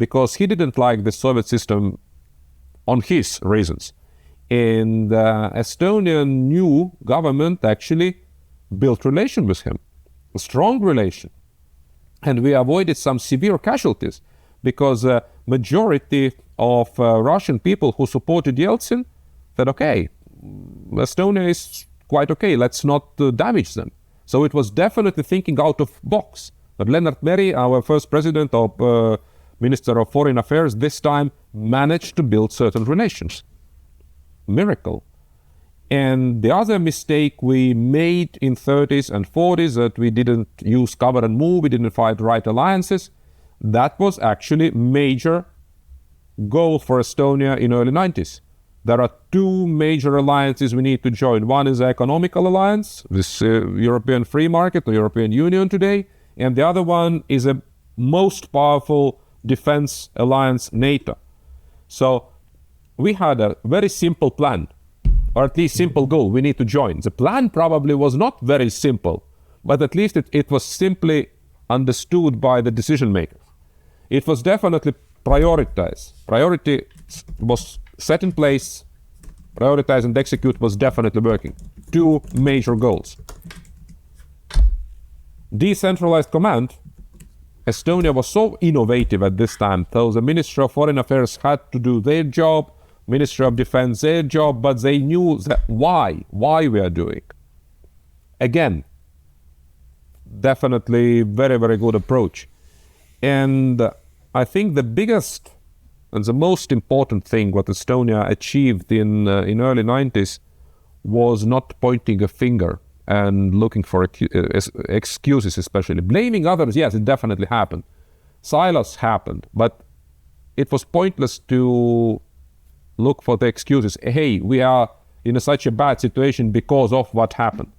because he didn't like the Soviet system on his reasons. And the Estonian new government actually built relation with him, a strong relation. And we avoided some severe casualties because the majority of Russian people who supported Yeltsin said, okay, Estonia is quite okay, let's not damage them. So it was definitely thinking out of box. But Lennart Meri, our first president of Minister of Foreign Affairs, this time managed to build certain relations. Miracle. And the other mistake we made in 30s and 40s, that we didn't use cover and move, we didn't find right alliances, that was actually major goal for Estonia in early 90s. There are two major alliances we need to join. One is the economical alliance, this European free market or European Union today, and the other one is a most powerful defense alliance, NATO. So we had a very simple plan, or at least simple goal. We need to join. The plan probably was not very simple, but at least it was simply understood by the decision makers. It was definitely prioritized. Priority was set in place, prioritize and execute was definitely working. Two major goals. Decentralized command. Estonia was so innovative at this time, so the Ministry of Foreign Affairs had to do their job, Ministry of Defense their job, but they knew that why we are doing. Again, definitely very, very good approach. And I think the biggest and the most important thing what Estonia achieved in early 90s was not pointing a finger and looking for excuses, especially. Blaming others, yes, it definitely happened. Silos happened, but it was pointless to look for the excuses. Hey, we are in such a bad situation because of what happened.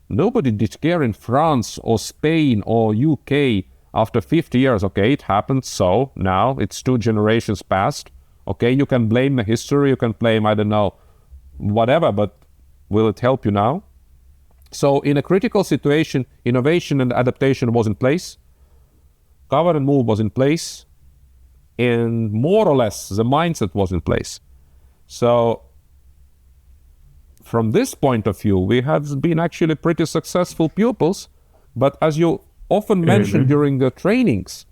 Nobody did care in France or Spain or UK after 50 years. Okay, it happened, so now it's 2 generations past. Okay, you can blame the history, you can blame, I don't know, whatever, but will it help you now? So in a critical situation, innovation and adaptation was in place, cover and move was in place, and more or less the mindset was in place. So from this point of view, we have been actually pretty successful pupils, but as you often mention during the trainings,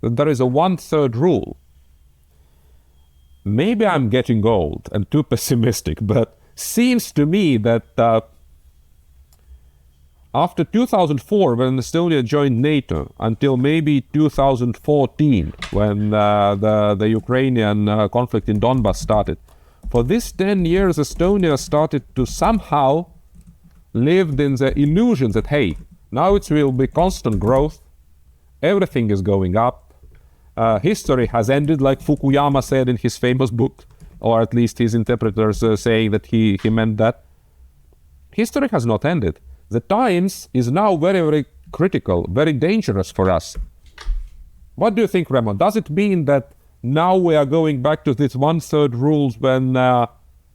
that there is a 1/3 rule. Maybe I'm getting old and too pessimistic, but seems to me that after 2004, when Estonia joined NATO, until maybe 2014, when the Ukrainian conflict in Donbass started, for these 10 years, Estonia started to somehow live in the illusion that, hey, now it will be constant growth, everything is going up, history has ended, like Fukuyama said in his famous book, or at least his interpreters saying that he meant that. History has not ended. The times is now very, very critical, very dangerous for us. What do you think, Remo? Does it mean that now we are going back to this 1/3 rules when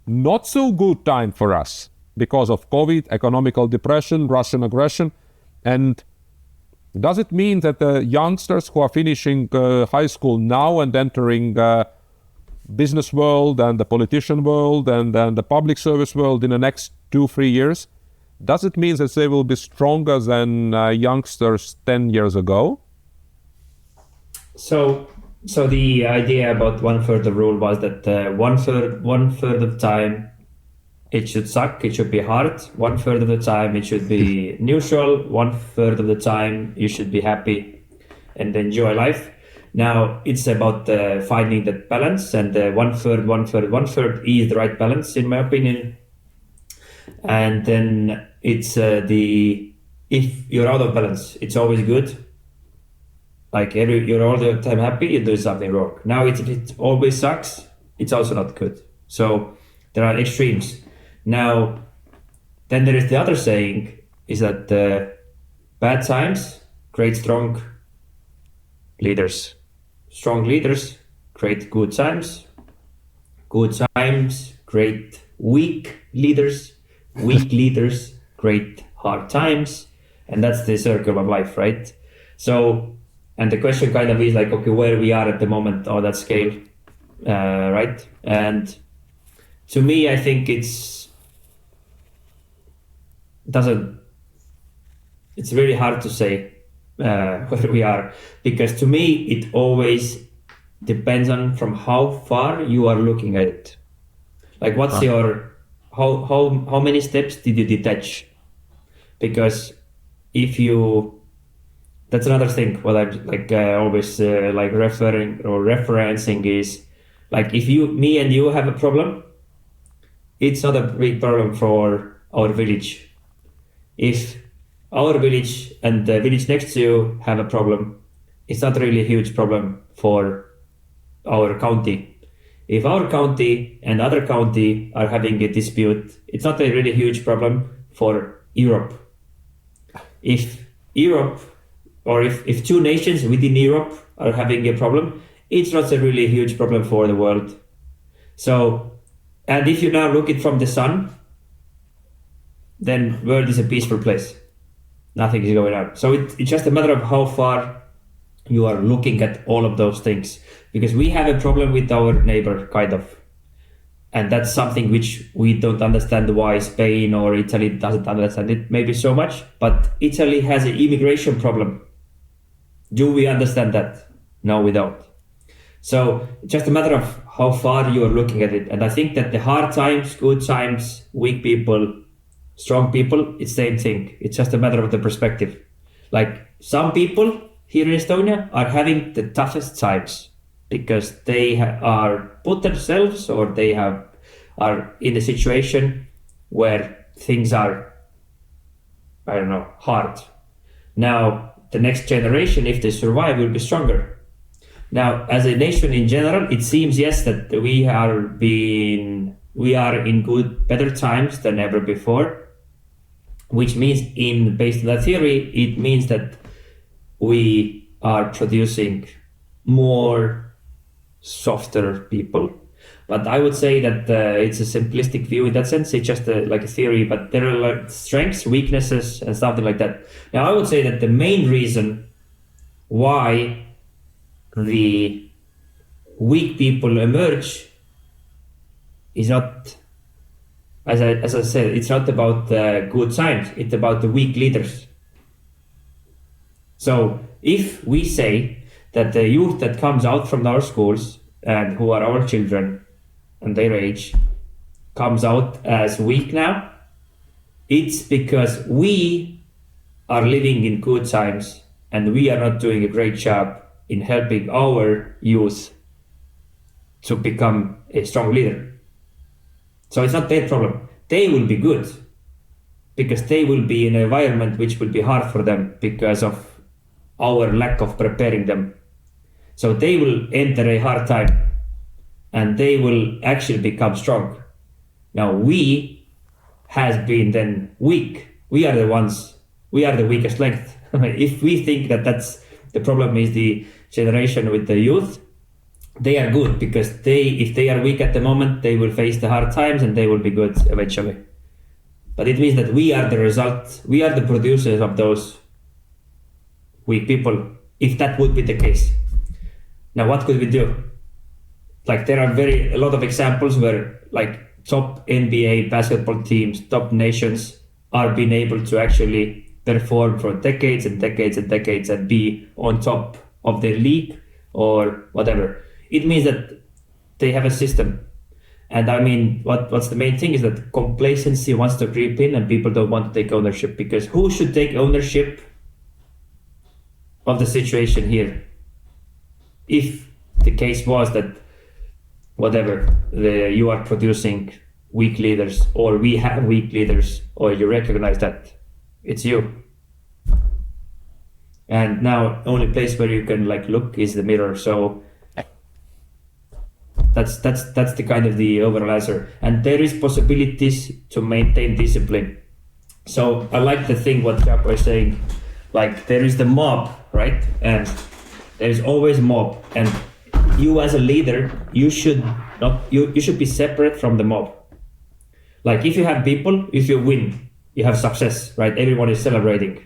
not so good time for us because of COVID, economical depression, Russian aggression? And does it mean that the youngsters who are finishing high school now and entering business world and the politician world and the public service world in the next 2-3 years, does it mean that they will be stronger than youngsters 10 years ago? So the idea about 1/3 rule was that one third of the time it should suck, it should be hard. 1/3 of the time it should be neutral. 1/3 of the time you should be happy and enjoy life. Now it's about finding that balance, and 1/3, 1/3, 1/3 is the right balance in my opinion. And then it's if you're out of balance, it's always good. Like you're all the time happy, you do something wrong. Now it always sucks, it's also not good. So there are extremes. Now, then there is the other saying, is that bad times create strong leaders. Strong leaders create good times. Good times create weak leaders. Weak leaders create hard times. And that's the circle of life, right? So And the question kind of is like, okay, where we are at the moment on that scale, right? And to me, I think it's really hard to say where we are, because to me it always depends on from how far you are looking at it. Like, what's your how many steps did you detach? Because if you, that's another thing. What I'm like always like referring or referencing is like, if me and you have a problem, it's not a big problem for our village. If our village and the village next to you have a problem, it's not really a huge problem for our county. If our county and other county are having a dispute, it's not a really huge problem for Europe. If Europe, or if two nations within Europe are having a problem, it's not a really huge problem for the world. So, and if you now look it from the sun, then world is a peaceful place. Nothing is going on. So it's just a matter of how far you are looking at all of those things. Because we have a problem with our neighbor, kind of. And that's something which we don't understand why Spain or Italy doesn't understand it maybe so much. But Italy has an immigration problem. Do we understand that? No, we don't. So it's just a matter of how far you are looking at it. And I think that the hard times, good times, weak people, strong people, it's the same thing. It's just a matter of the perspective. Like, some people here in Estonia are having the toughest times because they are put themselves, or they are in a situation where things are, I don't know, hard. Now, the next generation, if they survive, will be stronger. Now, as a nation in general, it seems, yes, that we are in better times than ever before, which means, based on that theory, it means that we are producing more softer people. But I would say that it's a simplistic view in that sense. It's just like a theory, but there are like strengths, weaknesses, and something like that. Now, I would say that the main reason why the weak people emerge is not, as I said, it's not about good signs. It's about the weak leaders. So if we say that the youth that comes out from our schools and who are our children and their age comes out as weak now, it's because we are living in good times and we are not doing a great job in helping our youth to become a strong leader. So it's not their problem. They will be good because they will be in an environment which will be hard for them because of our lack of preparing them. So they will enter a hard time and they will actually become strong. Now, we has been then weak. We are the weakest link. If we think that that's the problem is the generation with the youth, they are good because if they are weak at the moment, they will face the hard times and they will be good eventually. But it means that we are the result, we are the producers of those weak people, if that would be the case. Now, what could we do? Like, there are a lot of examples where like top NBA basketball teams, top nations are being able to actually perform for decades and decades and decades and be on top of their league or whatever. It means that they have a system. And I mean, what's the main thing is that complacency wants to creep in and people don't want to take ownership, because who should take ownership of the situation here? If the case was that you are producing weak leaders, or we have weak leaders, or you recognize that it's you. And now only place where you can like look is the mirror. So that's the kind of the overall answer. And there is possibilities to maintain discipline. So I like the thing what Jaco is saying, like there is the mob, right? And there is always mob, and you as a leader, you should be separate from the mob. Like if you have people, if you win, you have success, right? Everyone is celebrating.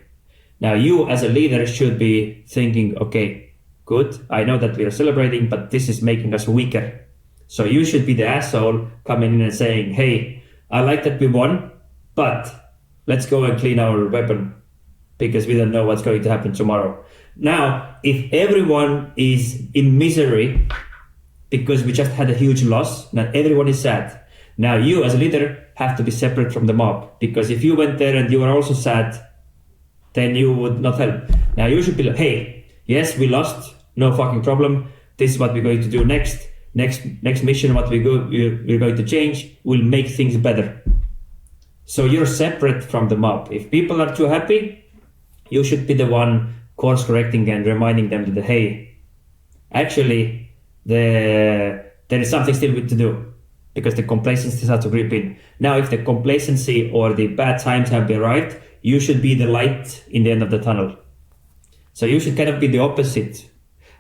Now you as a leader should be thinking, okay, good, I know that we are celebrating, but this is making us weaker. So you should be the asshole coming in and saying, hey, I like that we won, but let's go and clean our weapon because we don't know what's going to happen tomorrow. Now, if everyone is in misery because we just had a huge loss, now everyone is sad. Now you as a leader have to be separate from the mob, because if you went there and you were also sad, then you would not help. Now you should be like, hey, yes, we lost, no fucking problem. This is what we're going to do next. Next mission, what we're going to change will make things better. So you're separate from the mob. If people are too happy, you should be the one course correcting and reminding them that, hey, actually, there is something still to do, because the complacency starts to creep in. Now, if the complacency or the bad times have arrived, you should be the light in the end of the tunnel. So you should kind of be the opposite.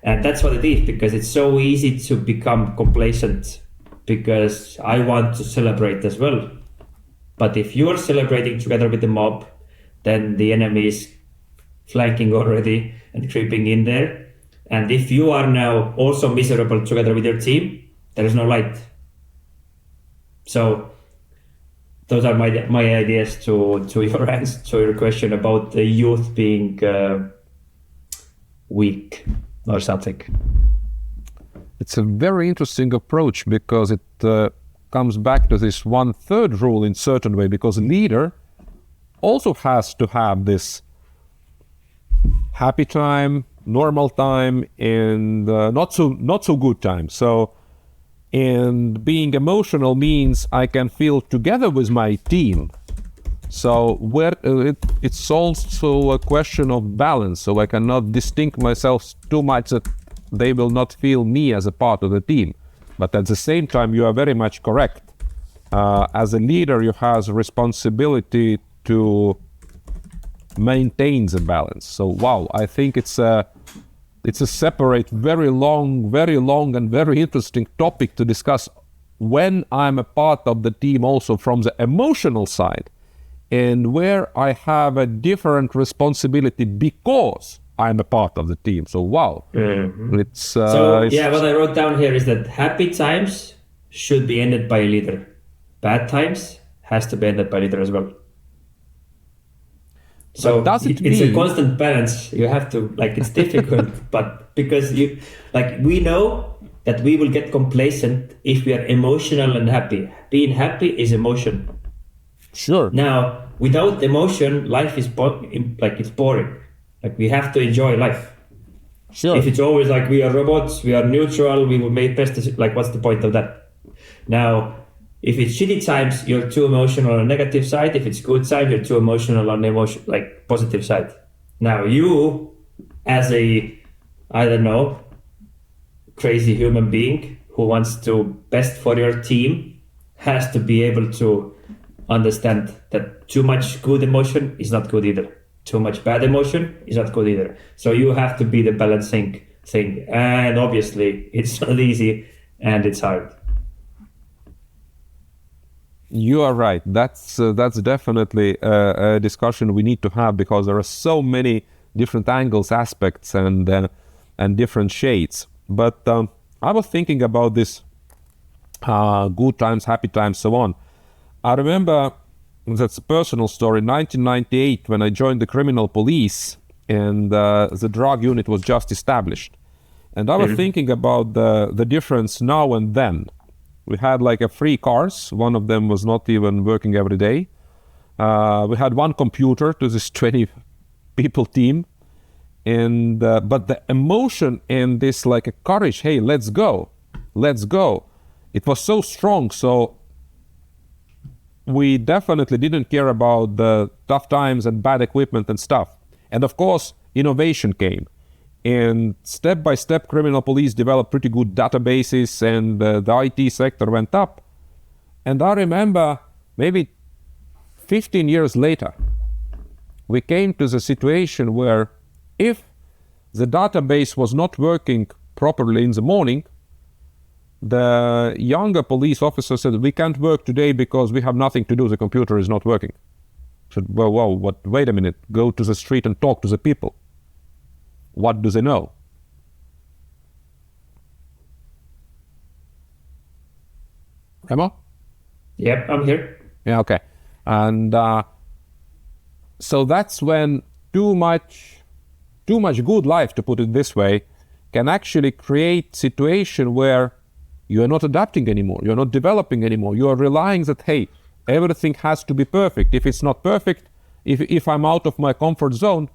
And that's what it is, because it's so easy to become complacent, because I want to celebrate as well. But if you're celebrating together with the mob, then the enemy is flanking already and creeping in there. And if you are now also miserable together with your team, there is no light. So those are my ideas to your answer, to your question about the youth being weak or something. It's a very interesting approach, because it comes back to this 1/3 rule in certain way, because a leader also has to have this happy time, normal time, and not so good time. So, and being emotional means I can feel together with my team. So where it's also a question of balance. So I cannot distinct myself too much that they will not feel me as a part of the team. But at the same time, you are very much correct. As a leader, you have a responsibility to maintain the balance. So wow, I think it's a separate, very long and very interesting topic to discuss when I'm a part of the team, also from the emotional side, and where I have a different responsibility because I'm a part of the team. So wow, it's what I wrote down here is that happy times should be ended by a leader. Bad times has to be ended by a leader as well. So it's a constant balance. You have to, like, it's difficult, but because we know that we will get complacent if we are emotional and happy. Being happy is emotion. Sure. Now, without emotion, life is it's boring. Like, we have to enjoy life. Sure. If it's always like we are robots, we are neutral, we will make pesticides, like, what's the point of that? Now, if it's shitty times, you're too emotional on the negative side. If it's good side, you're too emotional on the positive side. Now, you, as a, I don't know, crazy human being who wants to best for your team, has to be able to understand that too much good emotion is not good either. Too much bad emotion is not good either. So you have to be the balancing thing. And obviously, it's not easy and it's hard. You are right. That's definitely a discussion we need to have, because there are so many different angles, aspects, and different shades. But I was thinking about this good times, happy times, so on. I remember, that's a personal story, 1998, when I joined the criminal police, and the drug unit was just established. And I was thinking about the difference now and then. We had like free cars. One of them was not even working every day. We had one computer to this 20 people team. And but the emotion and this like a courage, hey, let's go. It was so strong. So we definitely didn't care about the tough times and bad equipment and stuff. And of course, innovation came. And step by step, criminal police developed pretty good databases, and the IT sector went up. And I remember maybe 15 years later, we came to the situation where if the database was not working properly in the morning, the younger police officer said, we can't work today because we have nothing to do, the computer is not working. Said, wait a minute, go to the street and talk to the people. What do they know? Remo? Yep, I'm here. Yeah, okay. And so that's when too much good life, to put it this way, can actually create situation where you are not adapting anymore, you're not developing anymore, you are relying that, hey, everything has to be perfect. If it's not perfect, if I'm out of my comfort zone,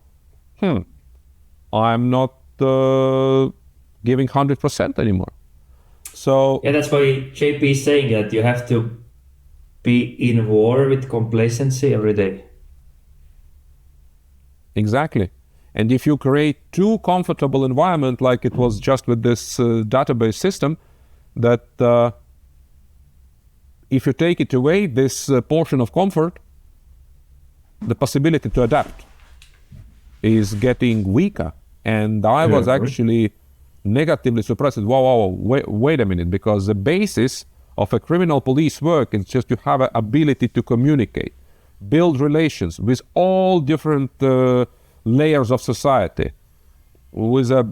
I'm not giving 100% anymore. So Yeah, that's why JP is saying that you have to be in war with complacency every day. Exactly. And if you create too comfortable environment, like it was just with this database system, that if you take it away, this portion of comfort, the possibility to adapt is getting weaker. And I was actually negatively surprised. Wait a minute, because the basis of a criminal police work is just to have an ability to communicate, build relations with all different layers of society, with a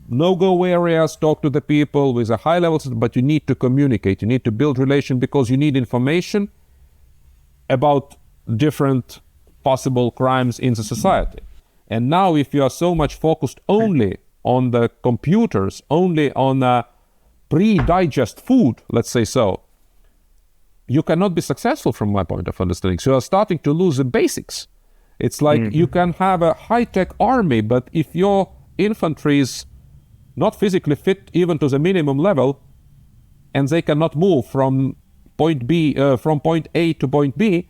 no-go areas, talk to the people, with a high level, but you need to communicate, you need to build relation, because you need information about different possible crimes in the society. And now if you are so much focused only on the computers, only on pre-digest food, let's say so, you cannot be successful from my point of understanding. So you are starting to lose the basics. It's like you can have a high-tech army, but if your infantry is not physically fit even to the minimum level, and they cannot move from point A to point B,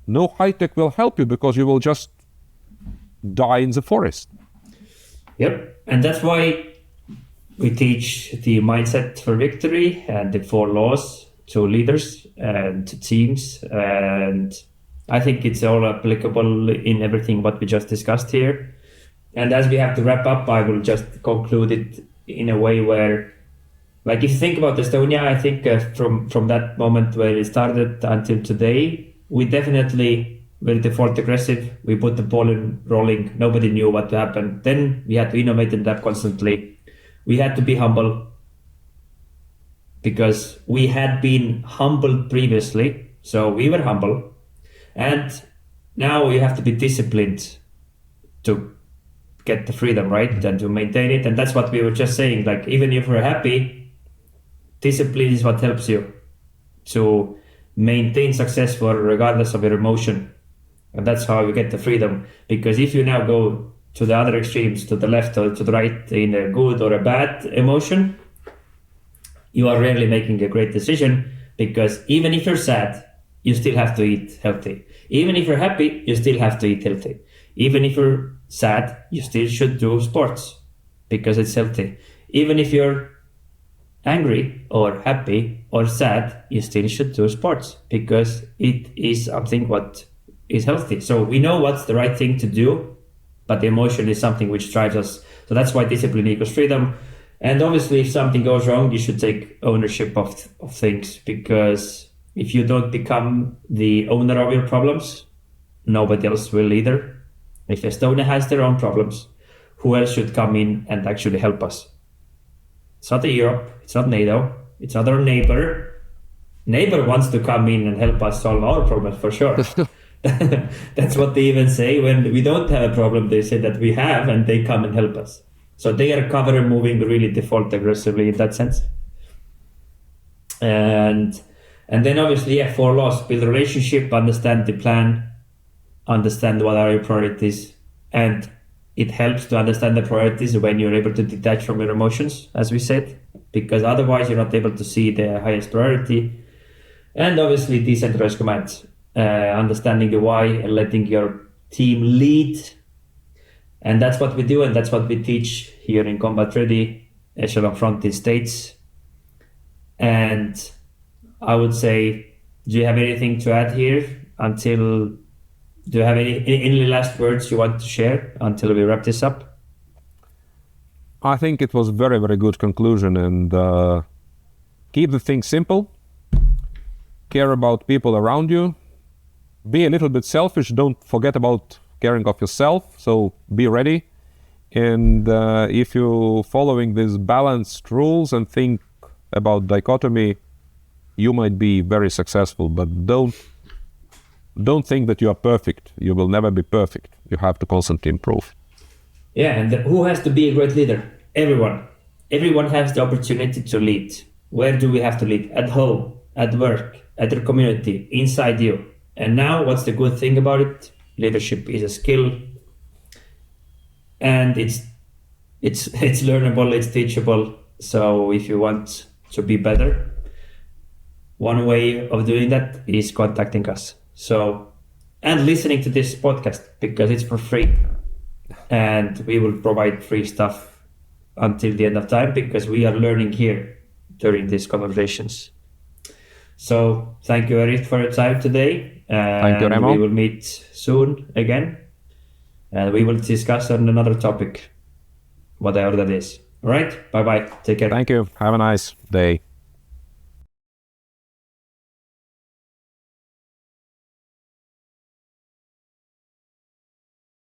no high-tech will help you, because you will just die in the forest. Yep, and that's why we teach the mindset for victory and the 4 laws to leaders and to teams, and I think it's all applicable in everything what we just discussed here. And as we have to wrap up, I will just conclude it in a way where, like, if you think about Estonia, I think from that moment where it started until today, we definitely were default aggressive. We put the ball in rolling. Nobody knew what to happen. Then we had to innovate and adapt constantly. We had to be humble, because we had been humbled previously. So we were humble. And now you have to be disciplined to get the freedom, right? And to maintain it. And that's what we were just saying. Like, even if we're happy, discipline is what helps you to maintain success regardless of your emotion. And that's how you get the freedom. Because if you now go to the other extremes, to the left or to the right, in a good or a bad emotion, you are rarely making a great decision. Because even if you're sad, you still have to eat healthy. Even if you're happy, you still have to eat healthy. Even if you're sad, you still should do sports, because it's healthy. Even if you're angry or happy or sad, you still should do sports, because it is something what is healthy. So we know what's the right thing to do, but the emotion is something which drives us. So that's why discipline equals freedom. And obviously, if something goes wrong, you should take ownership of things, because if you don't become the owner of your problems, nobody else will either. If Estonia has their own problems, who else should come in and actually help us? It's not Europe, it's not NATO, it's not our neighbor. Neighbor wants to come in and help us solve our problems for sure. That's what they even say when we don't have a problem. They say that we have, and they come and help us. So they are cover moving really default aggressively in that sense. And then obviously, 4 laws: build a relationship, understand the plan, understand what are your priorities, and it helps to understand the priorities when you're able to detach from your emotions, as we said, because otherwise you're not able to see the highest priority. And obviously, decentralized commands, understanding the why and letting your team lead. And that's what we do, and that's what we teach here in Combat Ready, Echelon Front in States. And I would say, do you have anything to add here do you have any last words you want to share until we wrap this up? I think it was very, very good conclusion, and keep the thing simple, care about people around you, be a little bit selfish. Don't forget about caring of yourself. So be ready. And if you're following these balanced rules and think about dichotomy, you might be very successful. But don't think that you are perfect. You will never be perfect. You have to constantly improve. Yeah, and who has to be a great leader? Everyone. Everyone has the opportunity to lead. Where do we have to lead? At home, at work, at your community, inside you. And now, what's the good thing about it? Leadership is a skill, and it's learnable, it's teachable. So if you want to be better, one way of doing that is contacting us. So, and listening to this podcast, because it's for free. And we will provide free stuff until the end of time, because we are learning here during these conversations. So thank you, Eerik, for your time today. Thank you, Remo. We will meet soon again. And we will discuss on another topic, whatever that is. All right? Bye-bye. Take care. Thank you. Have a nice day.